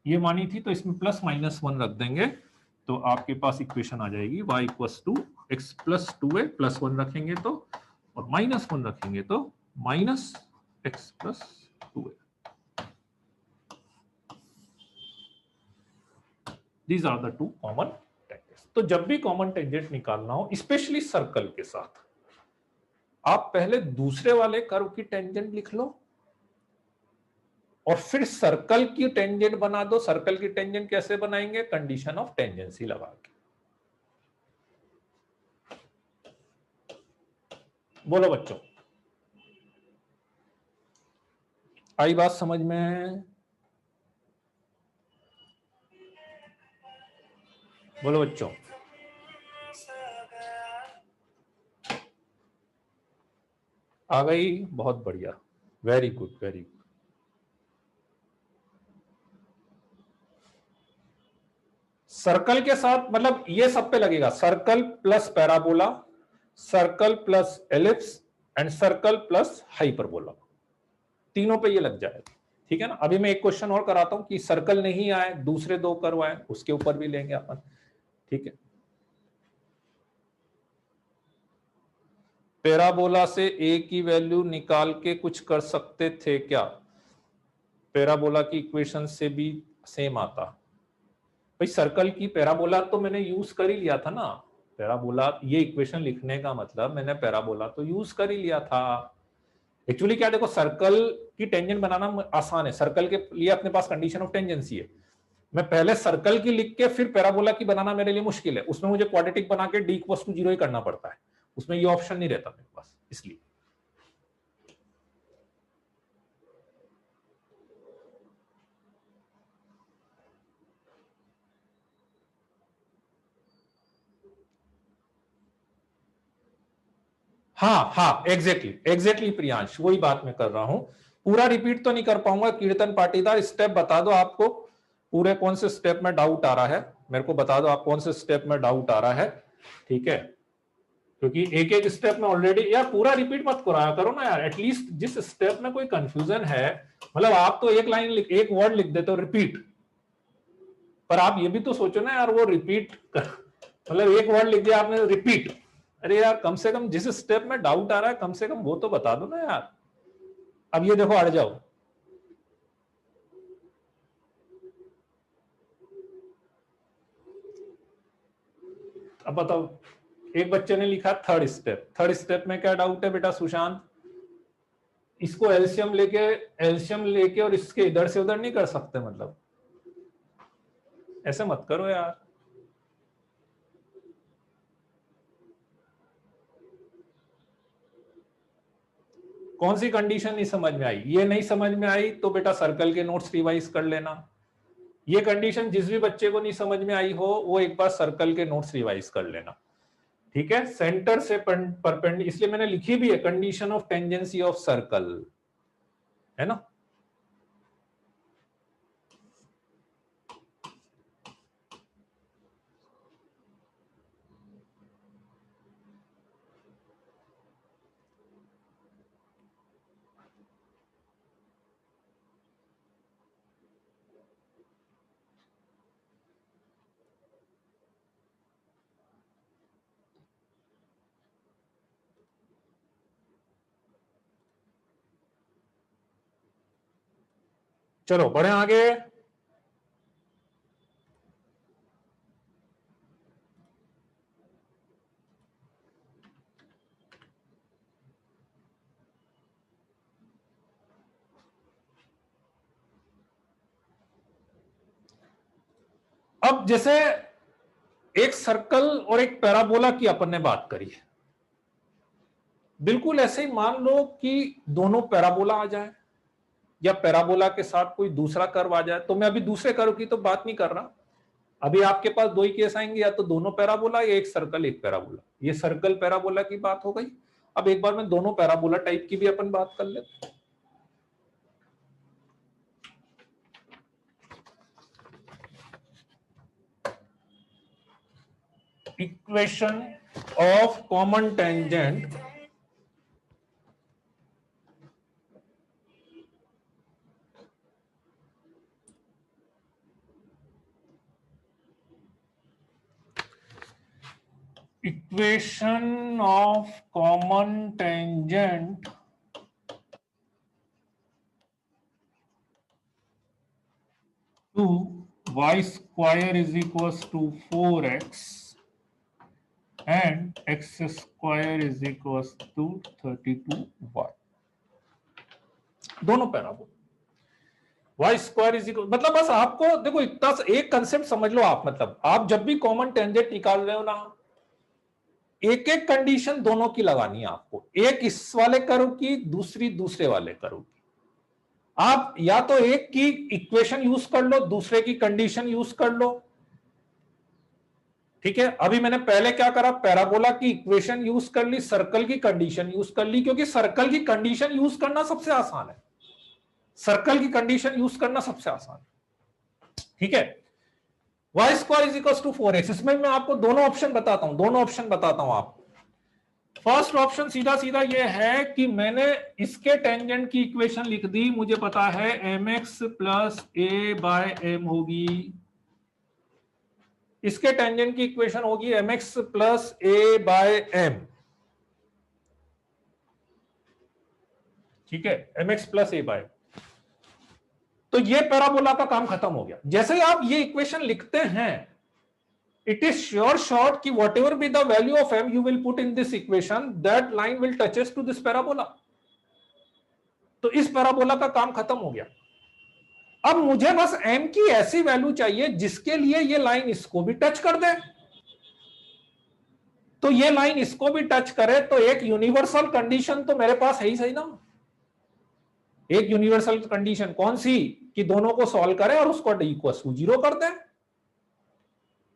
ये मानी थी, तो इसमें प्लस माइनस 1 रख देंगे, तो आपके पास इक्वेशन आ जाएगी y equals to x plus 2a plus 1 रखेंगे तो, और माइनस 1 रखेंगे तो minus x plus 2a। These are the two common tangents. तो जब भी कॉमन टेंजेंट निकालना हो, स्पेशली सर्कल के साथ, आप पहले दूसरे वाले कर्व की टेंजेंट लिख लो और फिर सर्कल की टेंजेंट बना दो। सर्कल की टेंजेंट कैसे बनाएंगे, कंडीशन ऑफ टेंजेंसी लगा के। बोलो बच्चों, आई बात समझ में? बोलो बच्चों। आ गई, बहुत बढ़िया, very good very good. Circle के साथ मतलब ये सब पे लगेगा, circle plus parabola, circle plus ellipse and circle plus hyperbola, तीनों पे ये लग जाएगा, ठीक है ना। अभी मैं एक क्वेश्चन और कराता हूं कि सर्कल नहीं आए, दूसरे दो कर्व आए, उसके ऊपर भी लेंगे अपन, ठीक है। पैराबोला से ए की वैल्यू निकाल के कुछ कर सकते थे क्या? पैराबोला की इक्वेशन से भी सेम आता भाई। सर्कल की पैराबोला तो मैंने यूज कर ही लिया था ना, पैराबोला ये इक्वेशन लिखने का मतलब मैंने पैराबोला तो यूज कर ही लिया था। एक्चुअली क्या, देखो सर्कल की टेंजेंट बनाना आसान है, सर्कल के लिए अपने पास कंडीशन ऑफ टेंजेंसी है। मैं पहले सर्कल की लिख के फिर पैराबोला की बनाना मेरे लिए मुश्किल है, उसमें मुझे क्वाड्रेटिक बना के d=0 ही करना पड़ता है, उसमें ये ऑप्शन नहीं रहता मेरे पास, इसलिए। हाँ हाँ, एग्जैक्टली प्रियांश, वही बात मैं कर रहा हूं। पूरा रिपीट तो नहीं कर पाऊंगा। कीर्तन पाटीदार, स्टेप बता दो आपको पूरे कौन से स्टेप में डाउट आ रहा है, मेरे को बता दो आप कौन से स्टेप में डाउट आ रहा है, ठीक है? क्योंकि एक एक स्टेप में ऑलरेडी, यार पूरा रिपीट मत कराया करो ना यार, एटलीस्ट जिस स्टेप में कोई कंफ्यूजन है, मतलब आप तो एक लाइन एक वर्ड लिख देते हो रिपीट, पर आप ये भी तो सोचो ना यार, वो रिपीट मतलब एक वर्ड लिख दिया आपने रिपीट, अरे यार कम से कम जिस स्टेप में डाउट आ रहा है कम से कम वो तो बता दो ना यार। अब ये देखो, अड़ जाओ, अब बताओ। एक बच्चे ने लिखा थर्ड स्टेप में क्या डाउट है बेटा सुशांत? इसको एल्शियम लेके और इसके इधर से उधर नहीं कर सकते, मतलब ऐसे मत करो यार। कौन सी कंडीशन नहीं समझ में आई? ये नहीं समझ में आई तो बेटा सर्कल के नोट्स रिवाइज कर लेना। ये कंडीशन जिस भी बच्चे को नहीं समझ में आई हो वो एक बार सर्कल के नोट्स रिवाइज कर लेना, ठीक है? सेंटर से परपेंडिकुलर, इसलिए मैंने लिखी भी है condition of tangency of circle, है ना? चलो बढ़े आगे। अब जैसे एक सर्कल और एक पैराबोला की अपन ने बात करी है, बिल्कुल ऐसे ही मान लो कि दोनों पैराबोला आ जाए या पैराबोला के साथ कोई दूसरा कर्व आ जाए, तो मैं अभी दूसरे कर्व की तो बात नहीं कर रहा, अभी आपके पास दो ही केस आएंगे, या तो दोनों पैराबोला या एक सर्कल एक पैराबोला। ये सर्कल पैराबोला की बात हो गई। अब एक बार मैं दोनों पैराबोला टाइप की भी अपन बात कर लेते हैं। Equation of common tangent equation of common tangent to y square is equals to 4x and x square is equals to 32y। दोनों parabola y square is equal, मतलब बस आपको देखो इतना एक कंसेप्ट समझ लो आप, मतलब आप जब भी कॉमन टेंजेंट निकाल रहे हो ना, एक एक कंडीशन दोनों की लगानी है आपको, एक इस वाले कर्व की, दूसरी दूसरे वाले कर्व की। आप या तो एक की इक्वेशन यूज कर लो, दूसरे की कंडीशन यूज कर लो, ठीक है? अभी मैंने पहले क्या करा, पैराबोला की इक्वेशन यूज कर ली, सर्कल की कंडीशन यूज कर ली, क्योंकि सर्कल की कंडीशन यूज करना सबसे आसान है, सर्कल की कंडीशन यूज करना सबसे आसान है, ठीक है? y square is equal to 4x, इसमें मैं आपको दोनों ऑप्शन बताता हूं, दोनों ऑप्शन बताता हूं आपको। फर्स्ट ऑप्शन सीधा सीधा ये है कि मैंने इसके टेंजेंट की इक्वेशन लिख दी, मुझे पता है mx प्लस ए बाय एम होगी, इसके टेंजेंट की इक्वेशन होगी mx प्लस ए बाय एम, ठीक है? mx प्लस ए बाय, तो ये पैराबोला का काम खत्म हो गया। जैसे ही आप ये इक्वेशन लिखते हैं, it is sure short कि whatever be the value of m you will put in this equation, that line will touches to this parabola। तो इस पैराबोला का काम खत्म हो गया। अब मुझे बस m की ऐसी वैल्यू चाहिए जिसके लिए ये लाइन इसको भी टच कर दे, तो ये लाइन इसको भी टच करे, तो एक यूनिवर्सल कंडीशन तो मेरे पास है ही सही ना। एक यूनिवर्सल कंडीशन कौन सी, कि दोनों को सॉल्व करें और उसको इक्वल 0 कर दें।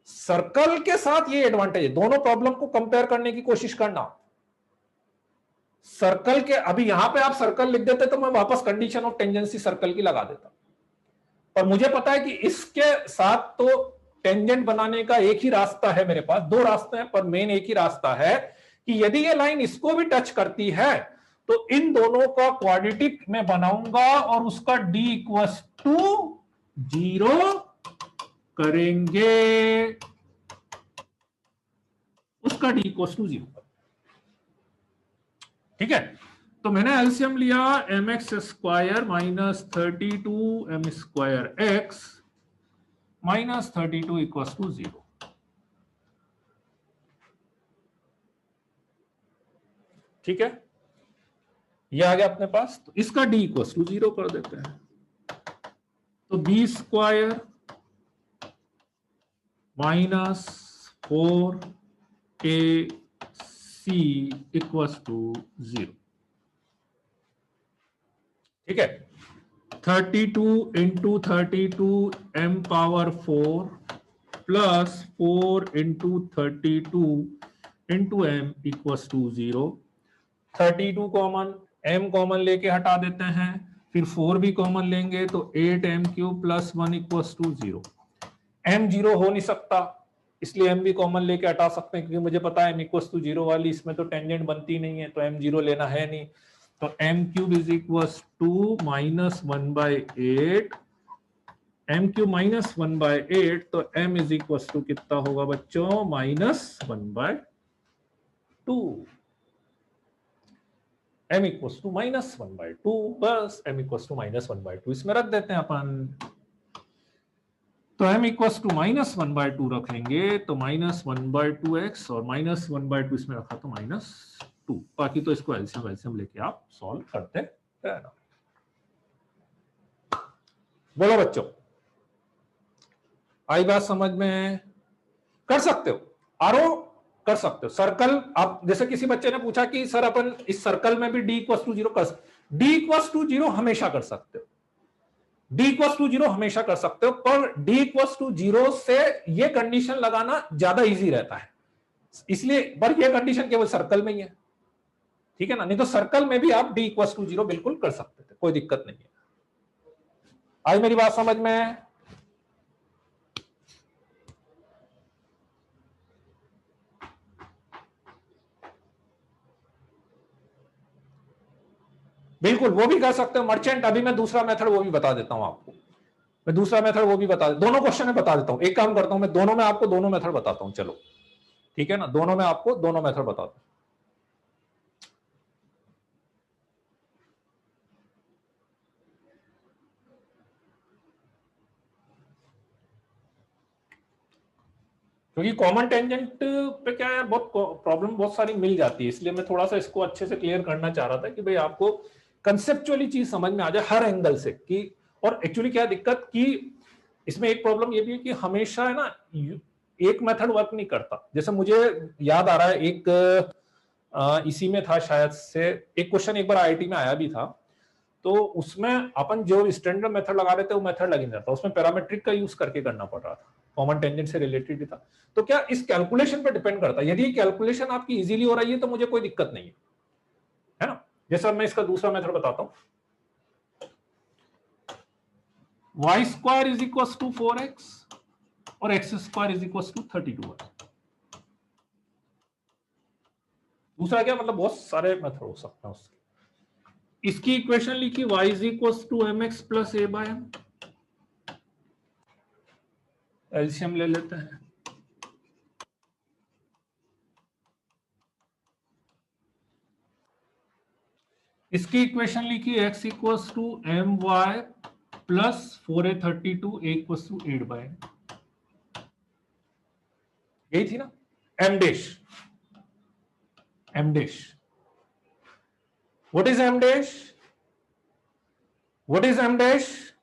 सर्कल के साथ ये एडवांटेज है, दोनों प्रॉब्लम को कंपेयर करने की कोशिश करना। सर्कल के, अभी यहां पे आप सर्कल लिख देते तो मैं वापस कंडीशन ऑफ टेंजेंसी सर्कल की लगा देता, पर मुझे पता है कि इसके साथ तो टेंजेंट बनाने का एक ही रास्ता है मेरे पास, दो रास्ते हैं पर मेन एक ही रास्ता है कि यदि ये लाइन इसको भी टच करती है तो इन दोनों का क्वाड्रेटिक में बनाऊंगा और उसका d इक्वस टू 0 करेंगे, उसका d इक्वस टू 0। ठीक है, तो मैंने एलसीएम लिया mx square minus 32 m square x minus 32 equals to 0। ठीक है, ये आ गया अपने पास, तो इसका d इक्वस टू 0 कर देते हैं, तो B square minus 4ac equals to 0। ठीक है, 32 into 32 m power 4 plus 4 into 32 into m equals to 0। 32 common, m common लेके हटा देते हैं, फिर 4 भी कॉमन लेंगे तो 8m³ plus 1 equals to 0। m 0 हो नहीं सकता, इसलिए m भी कॉमन लेके हटा सकते हैं, क्योंकि मुझे पता है m इक्वस टू 0 वाली इसमें तो टेंजेंट बनती नहीं है, तो m 0 लेना है नहीं, तो m³ is equals to minus 1/8, m³ minus 1/8, तो m इज इक्वस टू कितना होगा बच्चों, minus 1/2। m equals to minus 1/2 बस, m इक्वस टू माइनस 1/2 इसमें रख देते हैं अपन, तो m इक्वस टू माइनस 1/2 रख लेंगे, तो माइनस 1/2x और माइनस 1/2 इसमें रखा तो -2, बाकी तो इसको एलसीएम लेके आप सॉल्व करते रहना। बोलो बच्चों, आई बात समझ में? कर सकते हो आरो, कर सकते हो सर्कल। आप जैसे किसी बच्चे ने पूछा कि सर अपन इस सर्कल में भी d इक्वस टू 0 कर, d इक्वस टू 0 हमेशा कर सकते हो, d इक्वस टू 0 हमेशा कर सकते हो, पर d इक्वस टू 0 से ये कंडीशन लगाना ज्यादा इजी रहता है, इसलिए पर ये कंडीशन केवल सर्कल में ही है। ठीक है ना, नहीं तो सर्कल में भी आप d इक्वस टू 0 बिल्कुल कर सकते थे, कोई दिक्कत नहीं है। आई मेरी बात समझ में? बिल्कुल वो भी कर सकते हो मर्चेंट। अभी मैं दूसरा मेथड वो भी बता देता हूं आपको, मैं दूसरा मेथड वो भी बता, दोनों क्वेश्चन में बता देता हूं। एक काम करता हूं, मैं दोनों में आपको दोनों मेथड बताता हूं, चलो ठीक है ना, दोनों में आपको दोनों मेथड बताता हूं। क्योंकि कॉमन टेंजेंट पे क्या है, बहुत प्रॉब्लम बहुत सारी मिल जाती है, इसलिए मैं थोड़ा सा इसको अच्छे से क्लियर करना चाह रहा था कि भाई आपको कंसेप्चुअली चीज समझ में आ जाए हर एंगल से कि, और एक्चुअली क्या दिक्कत कि इसमें एक प्रॉब्लम ये भी है कि हमेशा है ना एक मेथड वर्क नहीं करता। जैसे मुझे याद आ रहा है एक इसी में था शायद से, एक क्वेश्चन एक बार आईआईटी में आया भी था, तो उसमें अपन जो स्टैंडर्ड मेथड लगा रहे थे वो मेथड लग नहीं रहा था, उसमें पैरामेट्रिक का यूज करके करना पड़ रहा था, कॉमन टेंजेंट से रिलेटेड ही था। तो क्या इस कैलकुलेशन पे डिपेंड करता है, यदि कैलकुलेशन आपकी इजीली हो रही है तो मुझे कोई दिक्कत नहीं है ना। जैसा मैं इसका दूसरा मेथड बताता हूं, y square is equal to 4x और x square is equal to 32y। दूसरा क्या मतलब, बहुत सारे मेथड हो सकते हैं उसके। इसकी इक्वेशन लिखी y is equal to mx plus a by m, LCM ले लेते हैं। इसकी इक्वेशन लिखी x equal to my plus 4a32 equal to 8 by m, यही थी ना, m dash, m dash, what is m dash, what is m dash,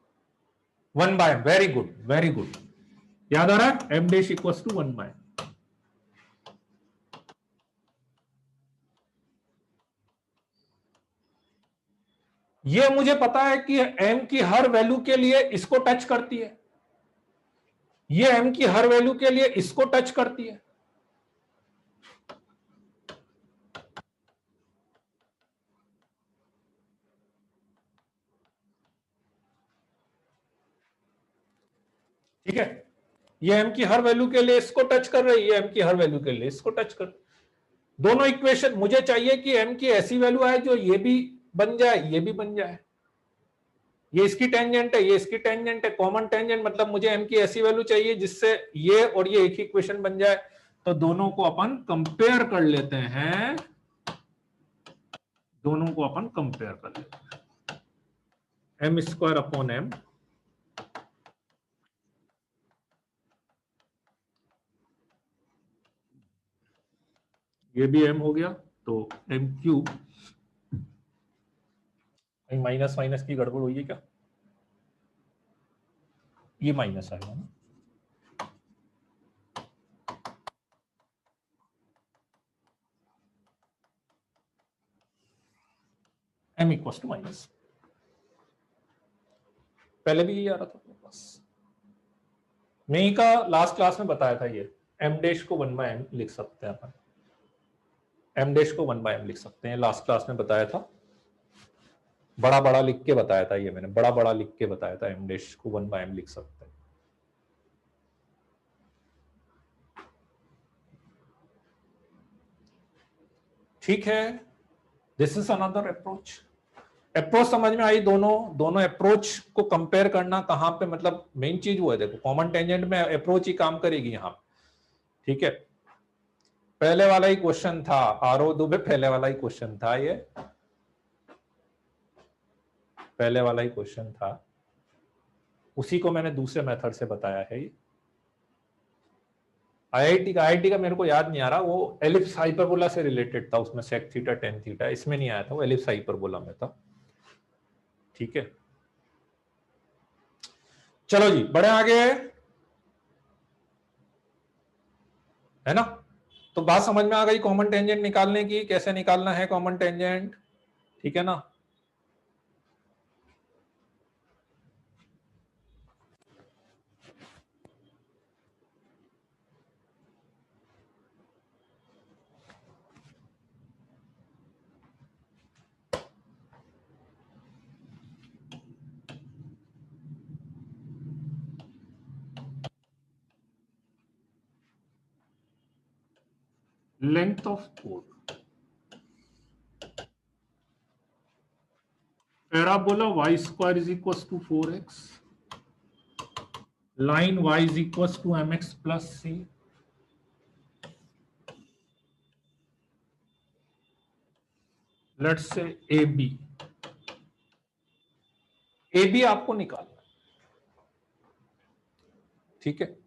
1 by m, very good very good, याद आ रहा है, m dash equal to 1 by. ये मुझे पता है कि m की हर वैल्यू के लिए इसको टच करती है, ये m की हर वैल्यू के लिए इसको टच करती है, ठीक है, ये m की हर वैल्यू के लिए इसको टच कर रही है, m की हर वैल्यू के लिए इसको टच कर। दोनों इक्वेशन मुझे चाहिए कि m की ऐसी वैल्यू आए जो ये भी बन जाए ये भी बन जाए, ये इसकी टेंजेंट है ये इसकी टेंजेंट है, कॉमन टेंजेंट, मतलब मुझे m की ऐसी वैल्यू चाहिए जिससे ये और ये एक ही इक्वेशन बन जाए। तो दोनों को अपन कंपेयर कर लेते हैं, दोनों को अपन कंपेयर कर लेते हैं, एम स्क्वायर अपॉन एम, ये भी m हो गया तो m क्यूब, माइनस माइनस की गड़बड़ हुई है क्या, ये माइनस आएगा ना, m इक्वल टू माइनस, पहले भी यही आ रहा था अपने पास, मैं का लास्ट क्लास में बताया था, ये m डैश को 1/m लिख सकते हैं अपन, m डैश को 1/m लिख सकते हैं, लास्ट क्लास में बताया था, बड़ा बड़ा लिख के बताया था, ये मैंने बड़ा बड़ा लिख के बताया था, m डैश को 1/m लिख सकते हैं। ठीक है, this is another approach. Approach समझ में आई, दोनों अप्रोच को कंपेयर करना कहां पे, मतलब मेन चीज वो है, देखो कॉमन टेंजेंट में अप्रोच ही काम करेगी यहां, ठीक है। पहले वाला ही क्वेश्चन था, आरओ दुबे पहले वाला ही क्वेश्चन था, ये पहले वाला ही क्वेश्चन था, उसी को मैंने दूसरे मेथड से बताया है। ये आईआईटी का मेरे को याद नहीं आ रहा, वो एलिप्स हाइपरबोला से रिलेटेड था, उसमें सेक थीटा टेन थीटा इसमें नहीं आया था, वो एलिप्स हाइपरबोला में था, ठीक है। चलो जी बढ़े आगे, है ना, तो बात समझ में आ गई कॉमन टेंजेंट निकालने की, कैसे निकालना है कॉमन टेंजेंट, ठीक है ना। लेंथ ऑफ कोड, parabola y square is equal to 4x, line y is equal to mx plus c, let's say A B आपको निकालना, ठीक है।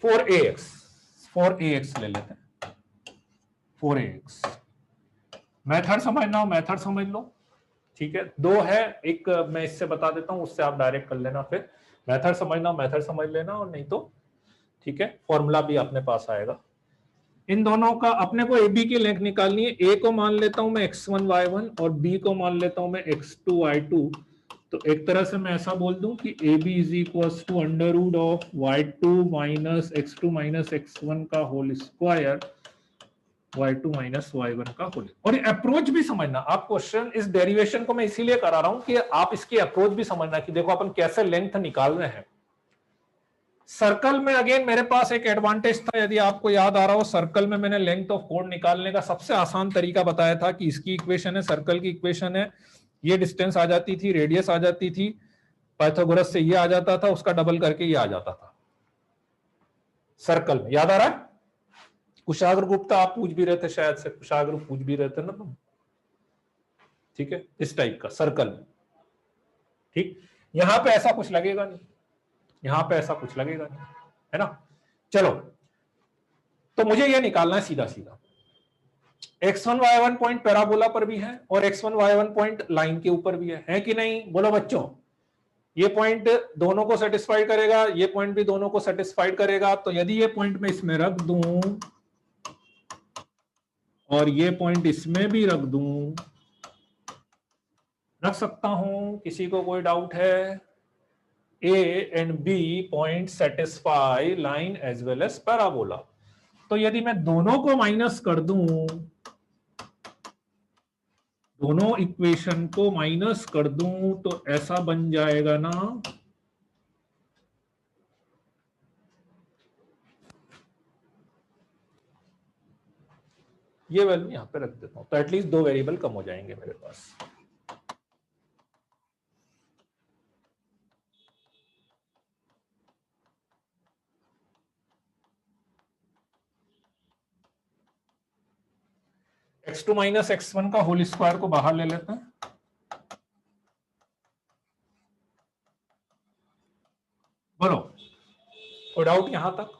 फोर ए एक्स ले लेते हैं, 4ax, मेथड समझना हो मेथड समझ लो, ठीक है। दो है, एक मैं इससे बता देता हूं, उससे आप डायरेक्ट कर लेना, फिर मेथड समझना मेथड समझ लेना, और नहीं तो ठीक है फॉर्मूला भी अपने पास आएगा। इन दोनों का अपने को ए बी की लेंथ निकालनी है, ए को मान लेता हूं मैं x1 y1 और बी को मान लेता हूं मैं x2 y2, तो एक तरह से मैं ऐसा बोल दूं कि A B is equal to under root of y2 minus x2 minus x1 का whole square, y2 minus y1 का होल। और अप्रोच भी समझना आप, क्वेश्चन इस डेरिवेशन को मैं इसीलिए करा रहा हूं कि आप इसकी अप्रोच भी समझना कि देखो अपन कैसे लेंथ निकाल रहे हैं। सर्कल में अगेन मेरे पास एक एडवांटेज था, यदि आपको याद आ रहा हो, सर्कल में मैंने लेंथ ऑफ कोड निकालने का सबसे आसान तरीका बताया था कि इसकी इक्वेशन है, सर्कल की इक्वेशन है, ये डिस्टेंस आ जाती थी, रेडियस आ जाती थी, पाइथागोरस से ये आ जाता था, उसका डबल करके ये आ जाता था सर्कल में, याद आ रहा है। कुशाग्र गुप्ता आप पूछ भी रहे थे, शायद से कुशाग्र पूछ भी रहे थे ना तुम, ठीक है, इस टाइप का सर्कल में, ठीक। यहां पे ऐसा कुछ लगेगा नहीं, यहां पे ऐसा कुछ लगेगा नहीं, है ना। चलो तो मुझे यह निकालना है सीधा सीधा, x1 y1 पॉइंट पैराबोला पर भी है और x1 y1 पॉइंट लाइन के ऊपर भी है कि नहीं, बोलो बच्चों। ये पॉइंट दोनों को सेटिस्फाई करेगा, ये पॉइंट भी दोनों को सेटिस्फाइड करेगा, तो यदि ये पॉइंट मैं इसमें रख दूं और ये पॉइंट इसमें भी रख दूं, रख सकता हूं, किसी को कोई डाउट है। A and B point satisfy line as well as parabola, तो यदि मैं दोनों को माइनस कर दूं, दोनों इक्वेशन को माइनस कर दूं तो ऐसा बन जाएगा ना, ये वैल्यू यहां पे रख देता हूं तो एटलीस्ट दो वेरिएबल कम हो जाएंगे मेरे पास। x2 माइनस x1 का होल स्क्वायर को बाहर ले लेते हैं। बोलो कोई डाउट यहां तक?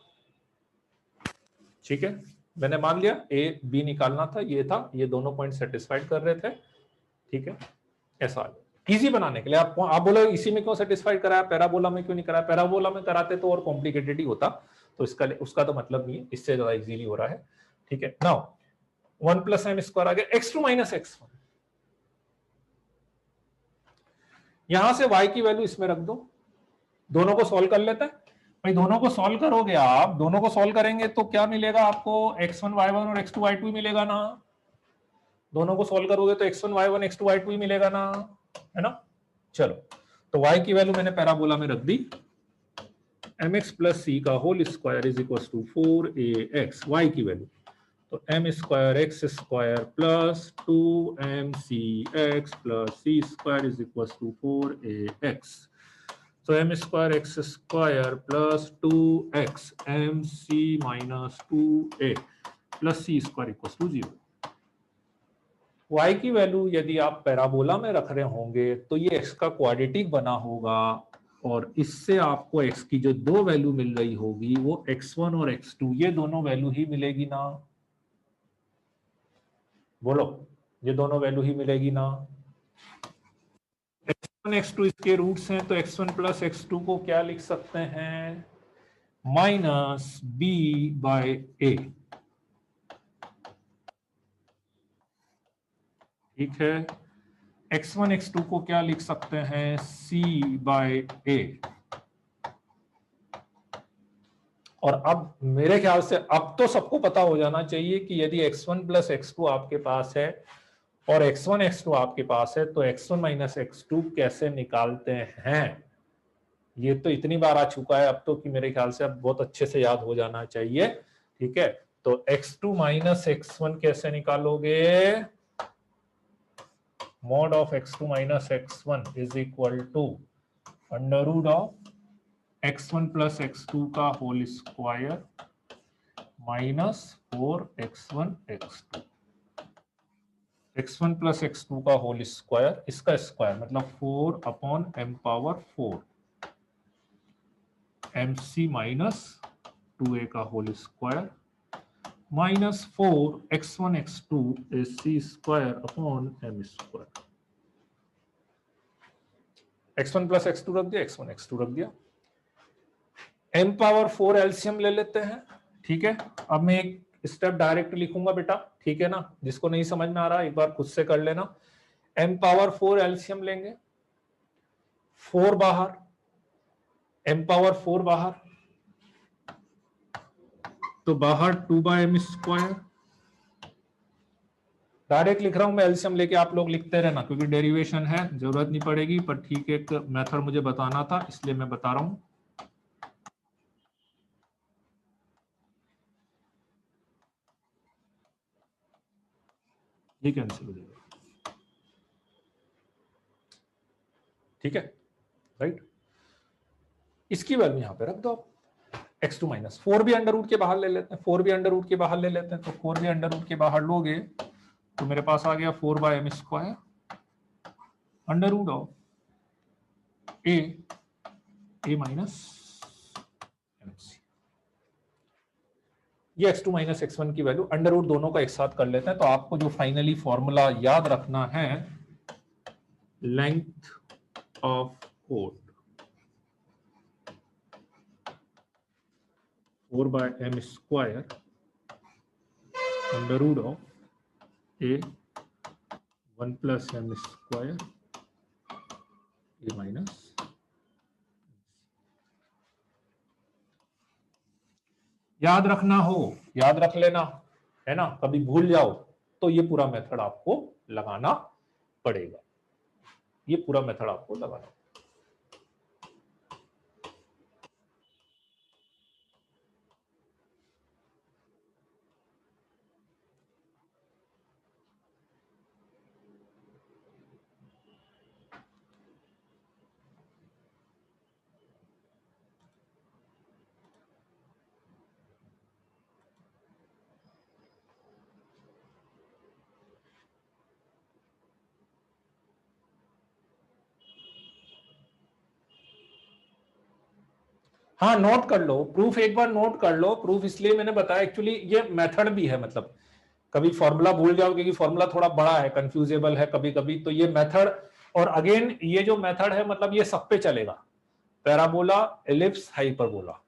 ठीक है, मैंने मान लिया ए बी निकालना था, ये था, ये दोनों पॉइंट सेटिस्फाइड कर रहे थे। ठीक है, ऐसा इजी बनाने के लिए आप बोलो इसी में क्यों सेटिस्फाइड कराया, पैराबोला में क्यों नहीं कराया? पैराबोला में कराते तो और कॉम्प्लिकेटेड ही होता, तो इसका उसका तो मतलब नहीं है, इससे ज्यादा इजीली हो रहा है। ठीक है, नाउ 1 प्लस एम स्क्वायर आ गया, x2 माइनस x1। यहां से y की वैल्यू इसमें रख दो, दोनों को सॉल्व कर लेते हैं। भाई दोनों को सॉल्व करोगे आप, दोनों को सॉल्व करेंगे तो क्या मिलेगा आपको? x1 y1 और x2 y2 मिलेगा ना। दोनों को सॉल्व करोगे तो x1 y1 x2 y2 मिलेगा ना, है ना। चलो, तो y की वैल्यू मैंने पैराबोला में रख दी, mx प्लस सी का whole square is equal to 4ax, y की वैल्यू तो M square X square plus 2mcx plus C square is equal to 4ax। So m square x square plus 2x mc minus 2a plus c square equals to 0। y की value यदि आप parabola में रख रहे होंगे तो ये x का क्वाड्रेटिक बना होगा, और इससे आपको x की जो दो वैल्यू मिल रही होगी वो x1 और x2, ये दोनों वैल्यू ही मिलेगी ना। बोलो, ये दोनों वैल्यू ही मिलेगी ना। x1 x2 इसके रूट्स हैं, तो x1 प्लस x2 को क्या लिख सकते हैं? माइनस b बाय ए। ठीक है, x1 x2 को क्या लिख सकते हैं? c बाय ए। और अब मेरे ख्याल से अब तो सबको पता हो जाना चाहिए कि यदि x1 प्लस x2 आपके पास है और x1 x2 आपके पास है तो x1 माइनस x2 कैसे निकालते हैं। ये तो इतनी बार आ चुका है अब तो कि मेरे ख्याल से अब बहुत अच्छे से याद हो जाना चाहिए। ठीक है, तो x2 माइनस x1 कैसे निकालोगे? mod of x2 minus x1 is equal to under root of x1 plus x2 का whole square minus 4x1 x2। x1 plus x2 का होल स्क्वायर, इसका स्क्वायर मतलब 4 upon m power 4 mc minus 2a का whole square minus 4x1 x2 is c square upon m square. x1 plus x2 रख दिया, x1 x2 रख दिया, m power 4 LCM ले लेते हैं। ठीक है, अब मैं एक स्टेप डायरेक्ट लिखूंगा बेटा, ठीक है ना, जिसको नहीं समझ में आ रहा एक बार खुद से कर लेना। m पावर 4 एलसीएम लेंगे, 4 बाहर, m पावर 4 बाहर, तो बाहर 2 बाय एम स्क्वायर। डायरेक्ट लिख रहा हूं मैं, एलसीएम लेके आप लोग लिखते रहना क्योंकि डेरिवेशन है, जरूरत नहीं पड़ेगी, पर ठीक है एक मेथड मुझे बताना था इसलिए मैं बता रहा हूं। ये कैंसिल हो जाएगा, ठीक है, राइट। इसकी वैल्यू यहां पे रख दो आप, x2 माइनस 4 भी अंडर रूट के बाहर ले लेते हैं, 4 भी अंडर रूट के बाहर ले लेते हैं, तो 4 भी अंडर रूट के बाहर लोगे तो मेरे पास आ गया 4 by M square under root of A minus M C. ये x2 माइनस x1 की वैल्यू अंडर रूट दोनों का एक साथ कर लेते हैं, तो आपको जो फाइनली फॉर्मूला याद रखना है, लेंथ ऑफ कोड 4 by M square under root of A 1 plus M square A minus. याद रखना हो, याद रख लेना, है ना, कभी भूल जाओ तो ये पूरा मेथड आपको लगाना पड़ेगा। ये पूरा मेथड आपको लगाना। हाँ, नोट कर लो प्रूफ, एक बार नोट कर लो प्रूफ। इसलिए मैंने बताया एक्चुअली ये मेथड भी है, मतलब कभी फॉर्मूला भूल जाओ क्योंकि फॉर्मूला थोड़ा बड़ा है, कंफ्यूजेबल है कभी कभी, तो ये मेथड। और अगेन ये जो मेथड है मतलब ये सब पे चलेगा, पैराबोला, एलिप्स, हाइपरबोला,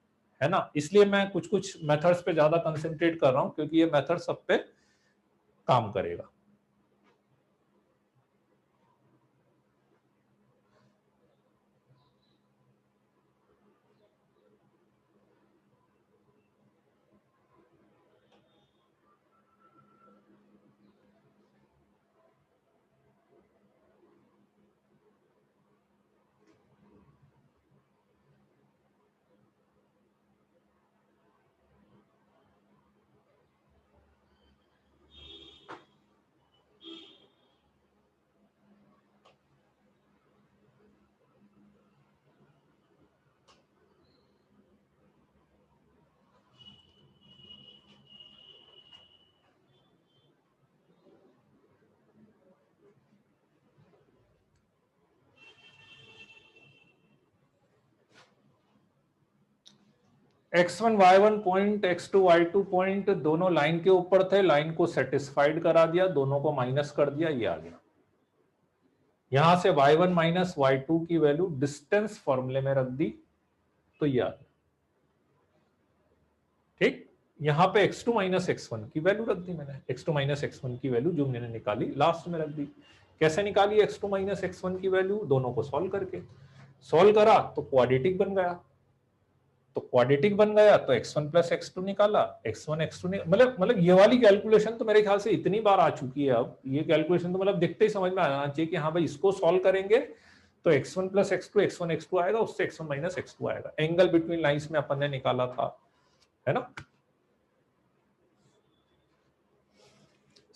है ना। इसलिए मैं कुछ कुछ मेथड्स पे ज्यादा कंसंट्रेट कर रहा हूं क्योंकि ये मेथड सब पे काम करेगा। x1 y1 point, x2 y2 point दोनों लाइन के ऊपर थे, लाइन को सेटिस्फाइड करा दिया, दोनों को माइनस कर दिया, ये आ गया। यहां से y1 माइनस y2 की वैल्यू डिस्टेंस फॉर्मूले में रख दी तो ये आ गया। ठीक, यहां पे x2 माइनस x1 की वैल्यू रख दी मैंने, x2 माइनस x1 की वैल्यू जो मैंने निकाली लास्ट में रख दी। कैसे निकाली x2 माइनस x1 की वैल्यू? दोनों को सॉल्व करके। सॉल्व करा तो क्वाड्रेटिक बन गया, तो क्वाड्रेटिक बन गया तो x1 प्लस x2 निकाला, x1 x2 मतलब ये वाली कैलकुलेशन तो मेरे ख्याल से इतनी बार आ चुकी है अब, ये कैलकुलेशन तो मतलब दिखते ही समझ में आना चाहिए कि हाँ भाई इसको सॉल्व करेंगे तो x1 plus x2 x1 x2 आएगा, उससे x1 माइनस x2 आएगा। एंगल बिटवीन लाइंस में अपन ने निकाला था, है ना।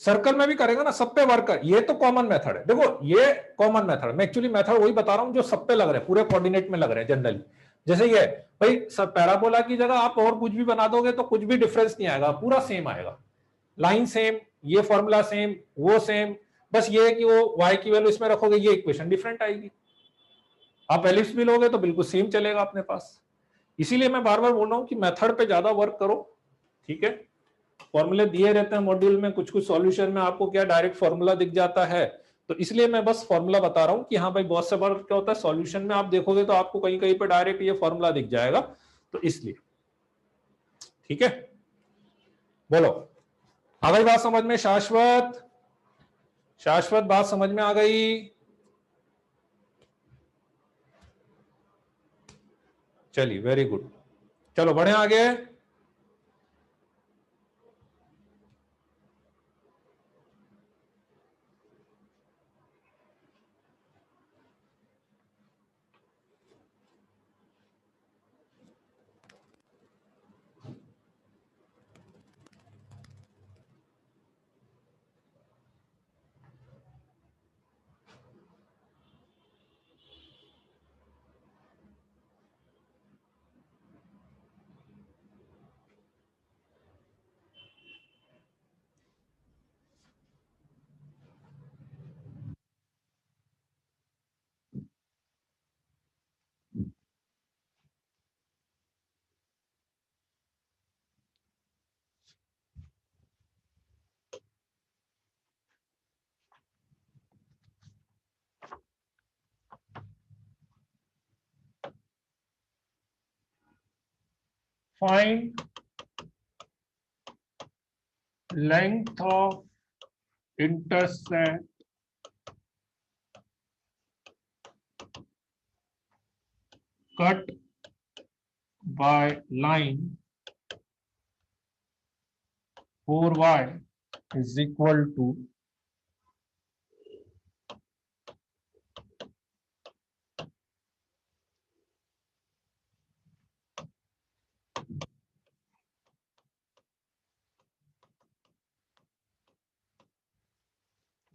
सर्कल में भी करेगा ना, सब पे वर्क कर, ये तो कॉमन मेथड है। देखो ये कॉमन मेथड, मैं एक्चुअली मेथड वही बता रहा हूं जो सब पे लग रहे हैं, पूरे कोऑर्डिनेट में लग रहे हैं जनरली। जैसे ये भाई सब पैराबोला की जगह आप और कुछ भी बना दोगे तो कुछ भी डिफरेंस नहीं आएगा, पूरा सेम आएगा, लाइन सेम, ये फॉर्मूला सेम, वो सेम, बस ये है कि वो y की वैल्यू इसमें रखोगे, ये इक्वेशन डिफरेंट आएगी। आप एलिप्स भी लोगे तो बिल्कुल सेम चलेगा अपने पास। इसीलिए मैं बार बार बोल रहा हूं कि मेथड पे ज्यादा वर्क करो, ठीक है। फॉर्मूले दिए रहते हैं मॉड्यूल में, कुछ कुछ सॉल्यूशन में आपको क्या डायरेक्ट फॉर्मूला दिख जाता है, तो इसलिए मैं बस फॉर्मूला बता रहा हूं कि हाँ भाई बहुत से बार क्या होता है सॉल्यूशन में आप देखोगे तो आपको कहीं कहीं पे डायरेक्ट ये फॉर्मूला दिख जाएगा, तो इसलिए, ठीक है। बोलो, आ गई बात समझ में? शाश्वत, शाश्वत बात समझ में आ गई? चलिए वेरी गुड, चलो बढ़े आगे। Find length of intersect cut by line 4y is equal to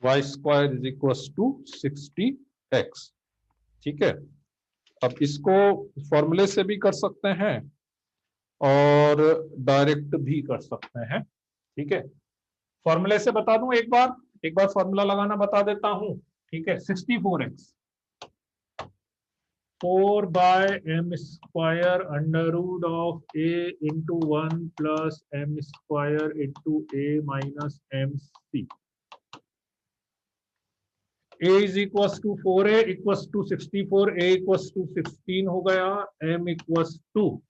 Y square is equal to 60x। ठीक है, अब इसको फॉर्मूले से भी कर सकते हैं और डायरेक्ट भी कर सकते हैं। ठीक है, फॉर्मूले से बता दूं, एक बार फॉर्मूला लगाना बता देता हूं। ठीक है, 64x 4 by M square under root of A into 1 plus M square into A minus M C. a is equal to 4a equal to 64, a equal to 16 हो गया, m इक्वल टू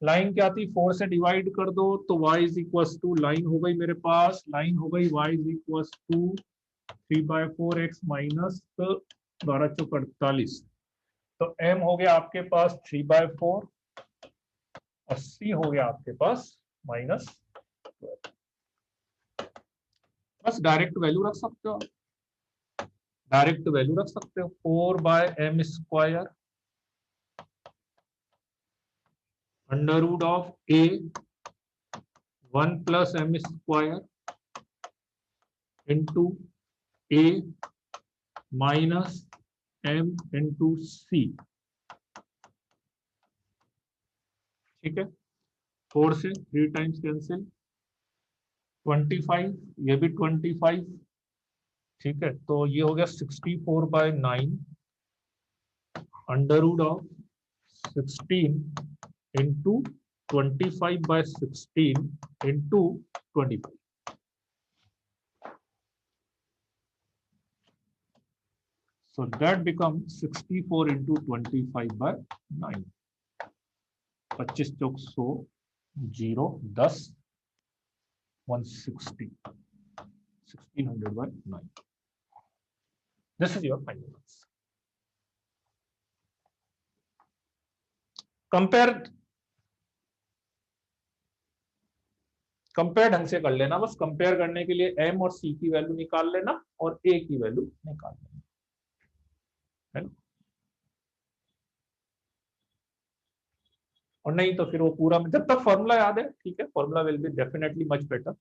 लाइन क्या थी, 4 से divide कर दो तो y is equal to line हो गई मेरे पास, लाइन हो गई y is equal to 3/4x minus 12 चौक 48। तो m हो गया आपके पास 3/4, 80 हो गया आपके पास माइनस। बस डायरेक्ट वैल्यू रख सकते हो, डायरेक्ट वैल्यू रख सकते हो। 4 by M square under root of A 1 plus M square into A minus M into C. ठीक है, 4 से 3 टाइम्स कैंसिल, 25, ये भी 25। ठीक है, तो ये हो गया 64/9 under root of 16 into 25/16 into 25। So that becomes 64 into 25/9। 25 चौक 100, 0, 10, 160, 1600/9। This is your final answer. Compare ढंग से कर लेना, बस कंपेयर करने के लिए m और c की वैल्यू निकाल लेना और a की वैल्यू निकाल लेना, है ना। और नहीं तो फिर वो पूरा, जब तक फॉर्मूला याद है, ठीक है, formula will be definitely much better.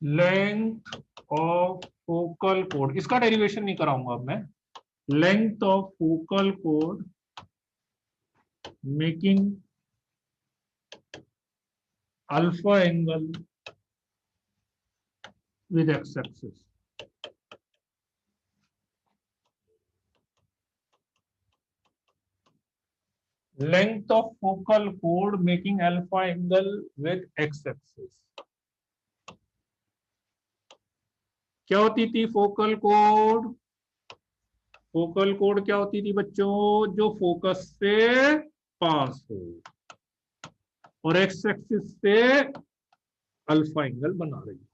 Length of focal code, इसका डेरिवेशन नहीं कराऊंगा अब मैं। Length of focal code making alpha angle with x-axis। Length of focal chord making alpha angle with x-axis। क्या होती थी फोकल कोड? फोकल कोड क्या होती थी बच्चों? जो फोकस से पास हो और एक्स एक्सिस से अल्फा एंगल बना रही है।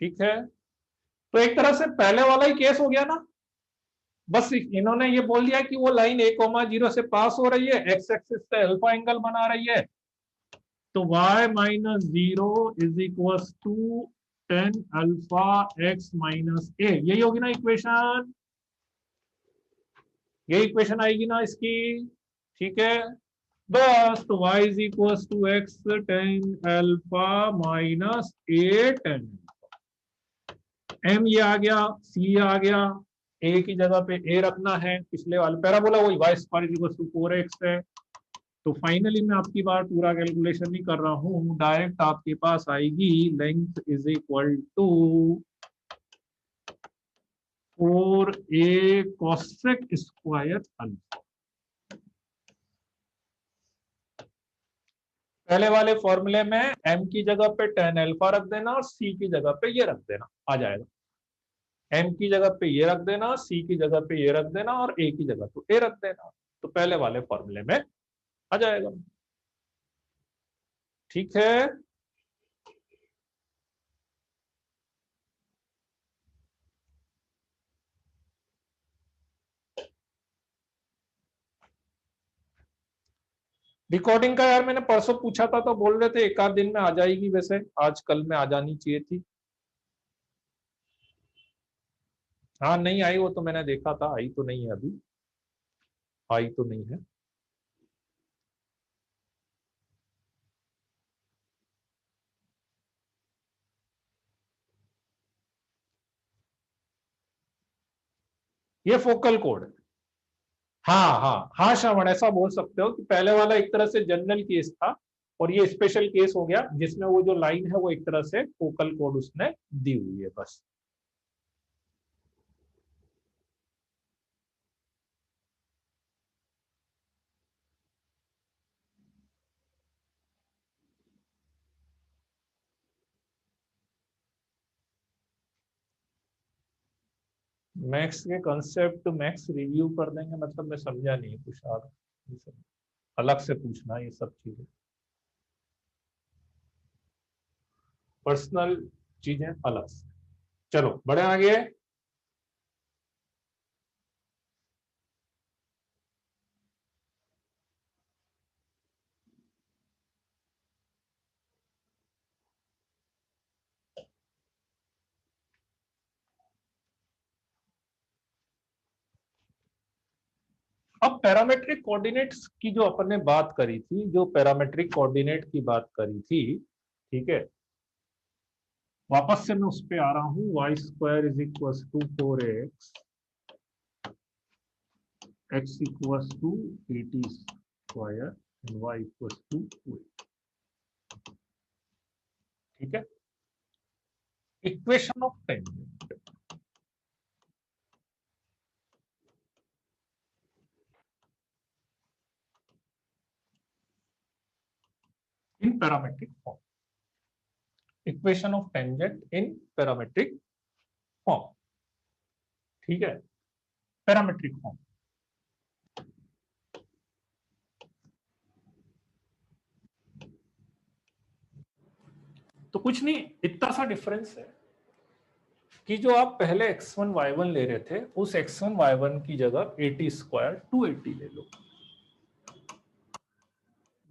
ठीक है, तो एक तरह से पहले वाला ही केस हो गया ना, बस इन्होंने ये बोल दिया कि वो लाइन 1,0 से पास हो रही है, एक्स एक्सिस से अल्फा एंगल बना रही है, तो y माइनस 0 is equal to 10 alpha X minus A. यही होगी ना इक्वेशन, ये इक्वेशन आएगी ना इसकी। ठीक है, बस तो y is equal to X 10 alpha minus A 10। m ये आ गया, c ये आ गया, a की जगह पे a रखना है, पिछले वाले पैराबोला वही y square is equal to 4x है। तो फाइनली मैं आपकी बार पूरा कैलकुलेशन नहीं कर रहा हूं, डायरेक्ट आपके पास आएगी length is equal to 4a cosec square alpha. पहले वाले फॉर्मूले में m की जगह पे tan अल्फा रख देना और c की जगह पे ये रख देना, आ जाएगा। m की जगह पे ये रख देना, c की जगह पे ये रख देना और a की जगह पे a रख देना, तो पहले वाले फॉर्मूले में आ जाएगा। ठीक है, रिकॉर्डिंग का यार मैंने परसों पूछा था तो बोल रहे थे एक आध दिन में आ जाएगी, वैसे आज कल में आ जानी चाहिए थी। हाँ नहीं आई, वो तो मैंने देखा था, आई तो नहीं है अभी, आई तो नहीं है। ये फोकल कोड है। हाँ हाँ हाँ श्रवण, ऐसा बोल सकते हो कि पहले वाला एक तरह से जनरल केस था और ये स्पेशल केस हो गया जिसमें वो जो लाइन है वो एक तरह से फोकल कोड उसने दी हुई है बस। मैक्स के कंसेप्ट मैक्स रिव्यू कर देंगे, मतलब मैं समझा नहीं कुछ अलग से पूछना ये सब चीजें, पर्सनल चीजें अलग से। चलो बढ़े आगे। अब पैरामेट्रिक कोऑर्डिनेट्स की जो अपन ने बात करी थी, जो पैरामेट्रिक कोऑर्डिनेट की बात करी थी, ठीक है, वापस से मैं उस पे आ रहा हूं। Y square is equal to 4x, x equal to 80 square and y equal to 2। ठीक है, equation of tangent in parametric form, equation of tangent in parametric form. ठीक है, पैरामेट्रिक फॉर्म। तो कुछ नहीं, इतना सा डिफरेंस है कि जो आप पहले x1 y1 ले रहे थे उस x1 y1 की जगह 80 स्क्वायर 280 ले लो,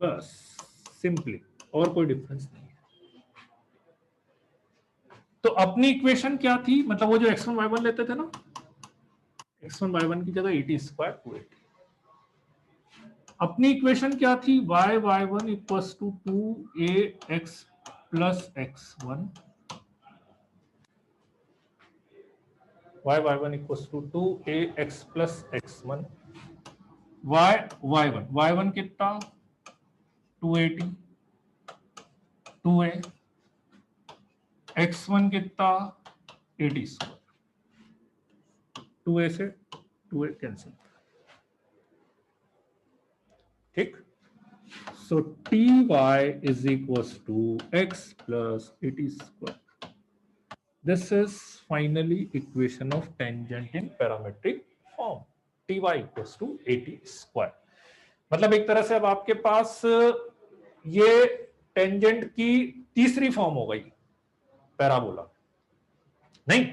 बस सिंपली, और कोई डिफरेंस नहीं है। तो अपनी इक्वेशन क्या थी, मतलब वो जो x1 y1 लेते थे ना, x1 y1 की जगह 80 स्क्वायर 280, अपनी इक्वेशन क्या थी, y y1 equals to 2ax plus x1, y y1 equals to 2ax plus x1, y y1 कितना 280, 2a, x1 कितना 80 स्क्वायर, 2a से 2a कैंसिल। ठीक, so T Y is equals to x plus 80 square. This is finally equation of tangent in parametric form. Ty equals to 80 square. मतलब एक तरह से अब आपके पास ये टेंजेंट की तीसरी फॉर्म हो गई पैराबोला। नहीं,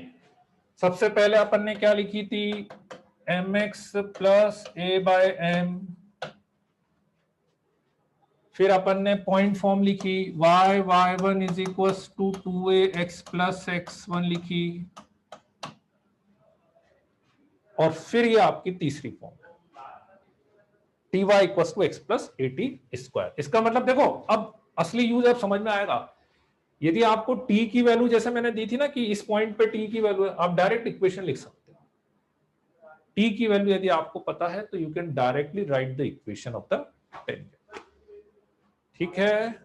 सबसे पहले अपन ने क्या लिखी थी, mx plus a by m, फिर अपन ने पॉइंट फॉर्म लिखी y y1 is equal to 2ax plus x1 लिखी, और फिर ये आपकी तीसरी फॉर्म है T Y equal to x plus 80 square. इसका मतलब देखो, अब असली यूज अब समझ में आएगा। यदि आपको टी की वैल्यू जैसे मैंने दी थी ना कि इस पॉइंट पे टी की वैल्यू है, आप डायरेक्ट इक्वेशन लिख सकते हो। टी की वैल्यू यदि आपको पता है तो you can directly right the equation of the tangent. ठीक है,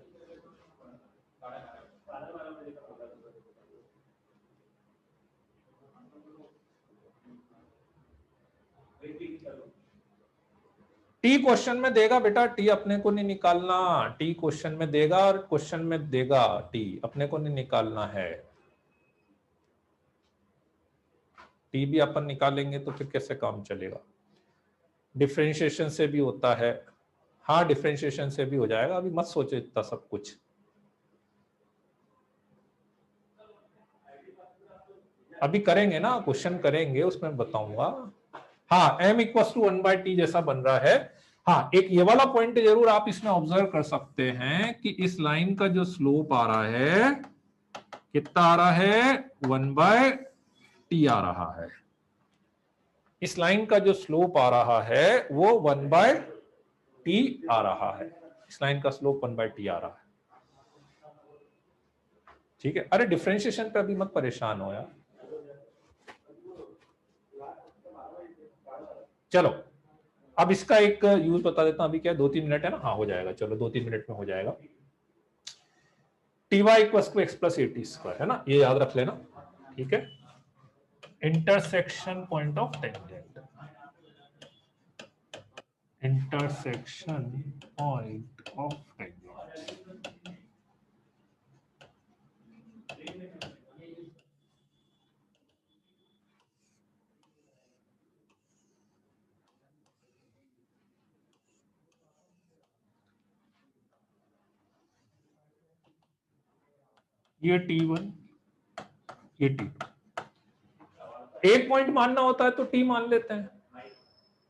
टी क्वेश्चन में देगा बेटा, टी अपने को नहीं निकालना, टी क्वेश्चन में देगा और क्वेश्चन में देगा, टी अपने को नहीं निकालना है। टी भी अपन निकालेंगे तो फिर कैसे काम चलेगा? डिफरेंशिएशन से भी होता है, हाँ डिफरेंशिएशन से भी हो जाएगा, अभी मत सोचो इतना सब कुछ। अभी करेंगे ना, क्वेश्चन करेंगे उसमें बताऊंगा। हाँ m इक्वल टू 1/t जैसा बन रहा है। हाँ एक ये वाला पॉइंट जरूर आप इसमें ऑब्जर्व कर सकते हैं कि इस लाइन का जो स्लोप आ रहा है कितना आ रहा है, 1/t आ रहा है। इस लाइन का जो स्लोप आ रहा है वो 1/t आ रहा है। इस लाइन का स्लोप 1/t आ रहा है। ठीक है, अरे डिफरेंशिएशन पे अभी मत परेशान हो यार। चलो अब इसका एक यूज बता देता हूं, अभी क्या 2-3 मिनट है ना, हाँ हो जाएगा, चलो 2-3 मिनट में हो जाएगा। T Y equal to x plus A T square है ना, ये याद रख लेना। ठीक है, intersection point of tangent, intersection point of tangent. ये T1, ये T2। एक पॉइंट मानना होता है तो T मान लेते हैं,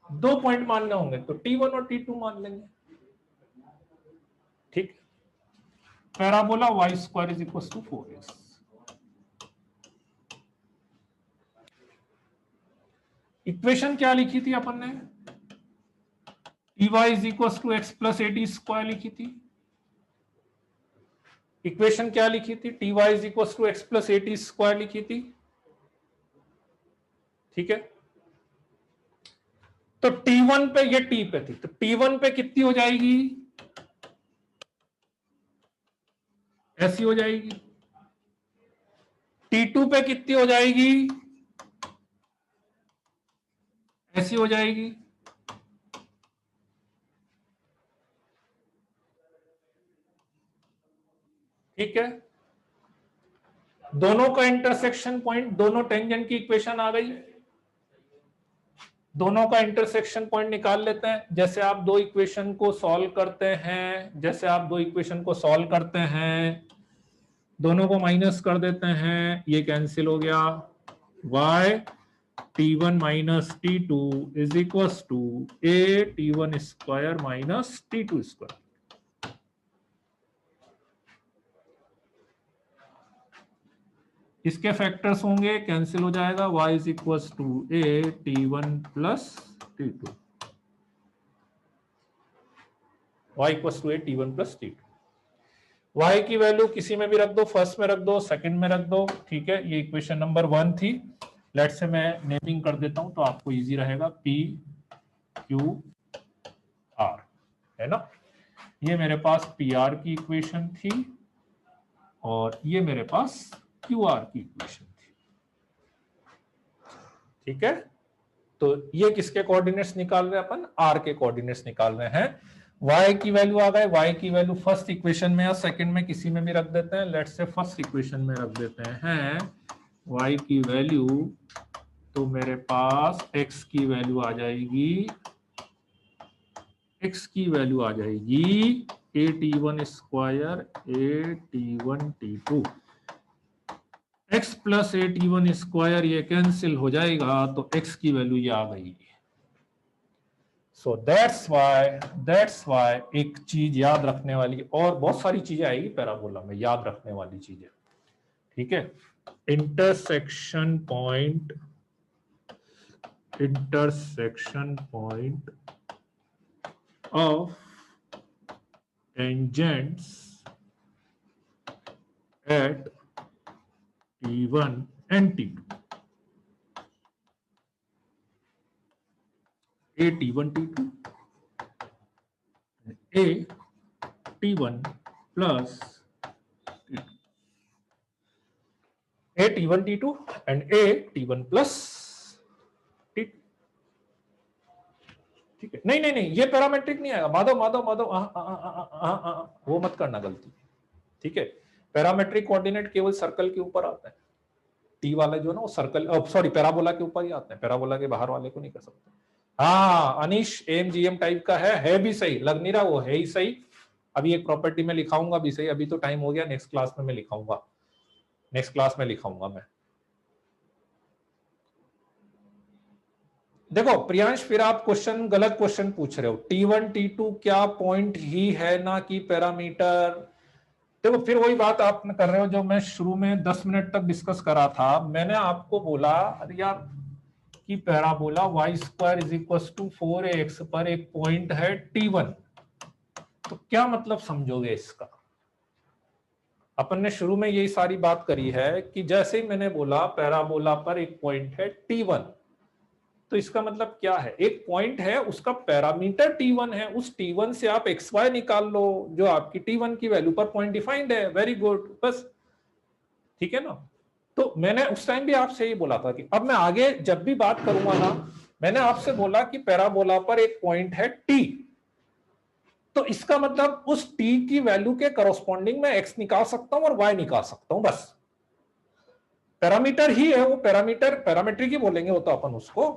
2 पॉइंट मानने होंगे तो T1 और T2 मान लेंगे। ठीक, parabola y square is equal to 4x। Equation क्या लिखी थी अपन ने, Ty is equal to x plus A T square लिखी थी। इक्वेशन क्या लिखी थी, Ty is equal to x plus A T square लिखी थी। ठीक है, तो T1 पे ये T पे थी, तो T1 पे कितनी हो जाएगी, ऐसी हो जाएगी। T2 पे कितनी हो जाएगी, ऐसी हो जाएगी। ठीक है, दोनों का इंटरसेक्शन पॉइंट, दोनों टेंजेंट की इक्वेशन आ गई, दोनों का इंटरसेक्शन पॉइंट निकाल लेते हैं। जैसे आप दो इक्वेशन को सॉल्व करते हैं, जैसे आप दो इक्वेशन को सॉल्व करते हैं, दोनों को माइनस कर देते हैं, ये कैंसिल हो गया। y t1 minus t2 is equal to a t1 स्क्वायर माइनस t2 स्क्वायर। इसके फैक्टर्स होंगे, कैंसिल हो जाएगा, y is equal to a t1 plus t2, y equal to a t1 plus t2। y की value किसी में भी रख दो, फर्स्ट में रख दो, सेकंड में रख दो। ठीक है, ये इक्वेशन नंबर 1 थी। लेट से मैं नेमिंग कर देता हूं तो आपको इजी रहेगा, p q r है ना। ये मेरे पास pr की इक्वेशन थी और ये मेरे पास qr की इक्वेशन थी। ठीक है, तो ये किसके कोऑर्डिनेट्स निकाल रहे हैं अपन, r के कोऑर्डिनेट्स निकाल रहे हैं। y की वैल्यू आ गए, y की वैल्यू फर्स्ट इक्वेशन में या सेकंड में किसी में भी रख देते हैं। लेट्स से फर्स्ट इक्वेशन में रख देते हैं y की वैल्यू, तो मेरे पास x की वैल्यू आ जाएगी, x की वैल्यू आ जाएगी a t1 square a t1 t2, x plus A t1 square ये कैंसिल हो जाएगा, तो x की वैल्यू ये आ गई। सो दैट्स वाई एक चीज याद रखने वाली, और बहुत सारी चीजें आएगी पैराबोला में याद रखने वाली चीजें। ठीक है, intersection point of tangents at t1 and t2, a t1 t2, a t1 plus t2, a t1 t2 and a t1 plus t2। ठीक है, नहीं नहीं नहीं, ये पैरामेट्रिक नहीं आएगा, माधव माधव माधव, वो मत करना गलती, ठीक है। पैरामेट्रिक कोऑर्डिनेट केवल सर्कल के ऊपर आता है, टी वाला जो ना वो सर्कल, सॉरी पैराबोला के ऊपर ही आते हैं, पैराबोला के बाहर वाले को नहीं कर सकते। हाँ अनिश, एमजीएम टाइप का है भी सही, लग नहीं रहा वो है ही सही। अभी एक प्रॉपर्टी में लिखाऊंगा भी सही, अभी तो टाइम हो गया, नेक्स्ट क्लास में मैं लिखाऊंगा, नेक्स्ट क्लास में लिखाऊंगा मैं। देखो प्रियांश, फिर आप क्वेश्चन गलत क्वेश्चन पूछ रहे हो, T1 T2 क्या पॉइंट ही है ना कि पैरामीटर। देखो फिर वही बात आप कर रहे हो जो मैं शुरू में 10 मिनट तक डिस्कस करा था। मैंने आपको बोला अरे यार कि parabola y² is equal to 4ax पर एक पॉइंट है T1, तो क्या मतलब समझोगे इसका। अपन ने शुरू में यही सारी बात करी है कि जैसे ही मैंने बोला पैराबोला पर एक पॉइंट है T1, तो इसका मतलब क्या है, एक पॉइंट है उसका पैरामीटर T1 है, उस T1 से आप xy निकाल लो जो आपकी T1 की वैल्यू पर पॉइंट डिफाइंड है, वेरी गुड, बस ठीक है ना। तो मैंने उस टाइम भी आपसे यही बोला था कि अब मैं आगे जब भी बात करूंगा ना, मैंने आपसे बोला कि पैराबोला पर एक पॉइंट है T, तो इसका मतलब उस T की वैल्यू के करस्पॉन्डिंग में x निकाल सकता हूं और y निकाल सकता हूं, बस पैरामीटर ही है वो, पैरामीटर पैरामेट्रिक ही बोलेंगे वो तो अपन उसको,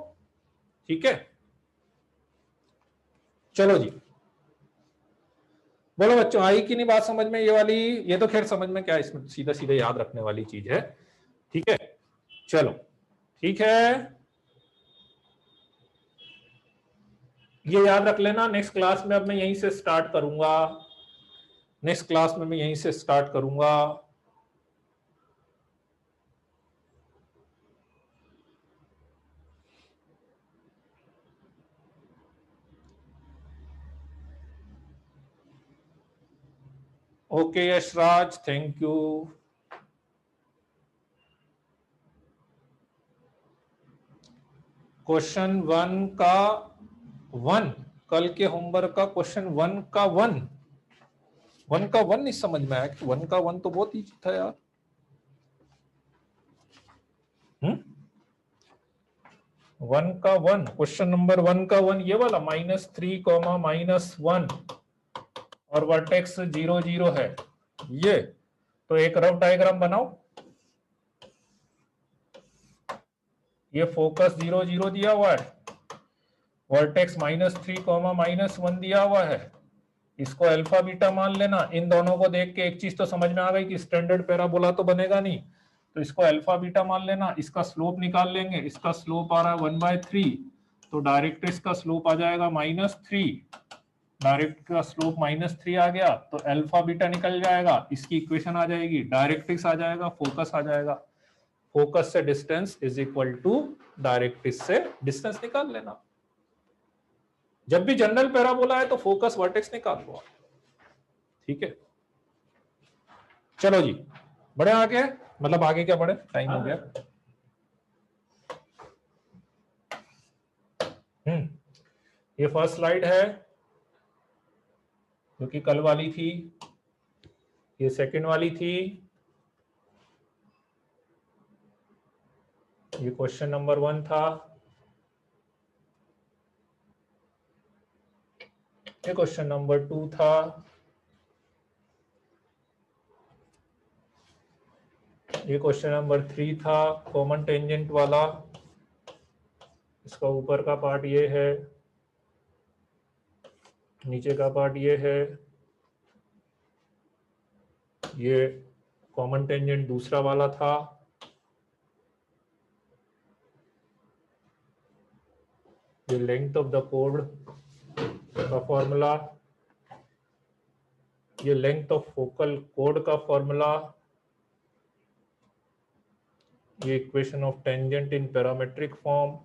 ठीक है। चलो जी बोलो बच्चों, आई कि नहीं बात समझ में ये वाली, ये तो खैर समझ में क्या है, इसमें सीधा सीधा याद रखने वाली चीज है, ठीक है। चलो ठीक है, ये याद रख लेना, नेक्स्ट क्लास में अब मैं यहीं से स्टार्ट करूंगा, नेक्स्ट क्लास में मैं यहीं से स्टार्ट करूंगा। Okay Yashraj, thank you. Question 1 का 1, कल के होमवर्क का क्वेश्चन 1 का 1 नहीं समझ में आया कि 1 का 1 तो बहुत ईजी था यार। 1 का 1, क्वेश्चन नंबर 1 का 1 ये वाला -3, -1 और वर्टेक्स 0 0 है ये, तो एक रफ डायग्राम बनाओ, ये फोकस 0 0 दिया हुआ है, वर्टेक्स -3, -1 दिया हुआ है, इसको अल्फा बीटा मान लेना। इन दोनों को देख के एक चीज तो समझ में आ गई कि स्टैंडर्ड पैराबोला तो बनेगा नहीं, तो इसको अल्फा बीटा मान लेना। इसका स्लोप निकाल लेंगे, इसका स्लोप आ रहा है 1/3, तो डायरेक्ट इसका स्लोप आ जाएगा -3, डायरेक्ट का स्लोप -3 आ गया तो अल्फा बीटा निकल जाएगा, इसकी इक्वेशन आ जाएगी, डायरेक्ट्रिक्स आ जाएगा, फोकस आ जाएगा, फोकस से distance is equal to directrix से डिस्टेंस निकाल लेना। जब भी जनरल पैराबोला है तो फोकस वर्टेक्स निकाल लो, ठीक है। चलो जी बढ़े आगे, मतलब आगे क्या बढ़े, टाइम हो गया। ये फर्स्ट स्लाइड है जो कि कल वाली थी, ये सेकंड वाली थी, ये क्वेश्चन नंबर 1 था, ये क्वेश्चन नंबर 2 था, ये क्वेश्चन नंबर 3 था कॉमन टेंजेंट वाला, इसका ऊपर का पार्ट ये है, नीचे का पार्ट ये है, ये कॉमन टेंजेंट दूसरा वाला था, ये लेंथ ऑफ द कोड का फॉर्मूला, ये लेंथ ऑफ फोकल कोड का फॉर्मूला, ये equation of tangent in parametric form,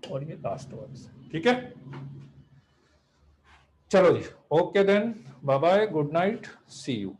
और ये लास्ट वर्ड्स, ठीक है। चलो जी okay then, bye bye, good night, see you.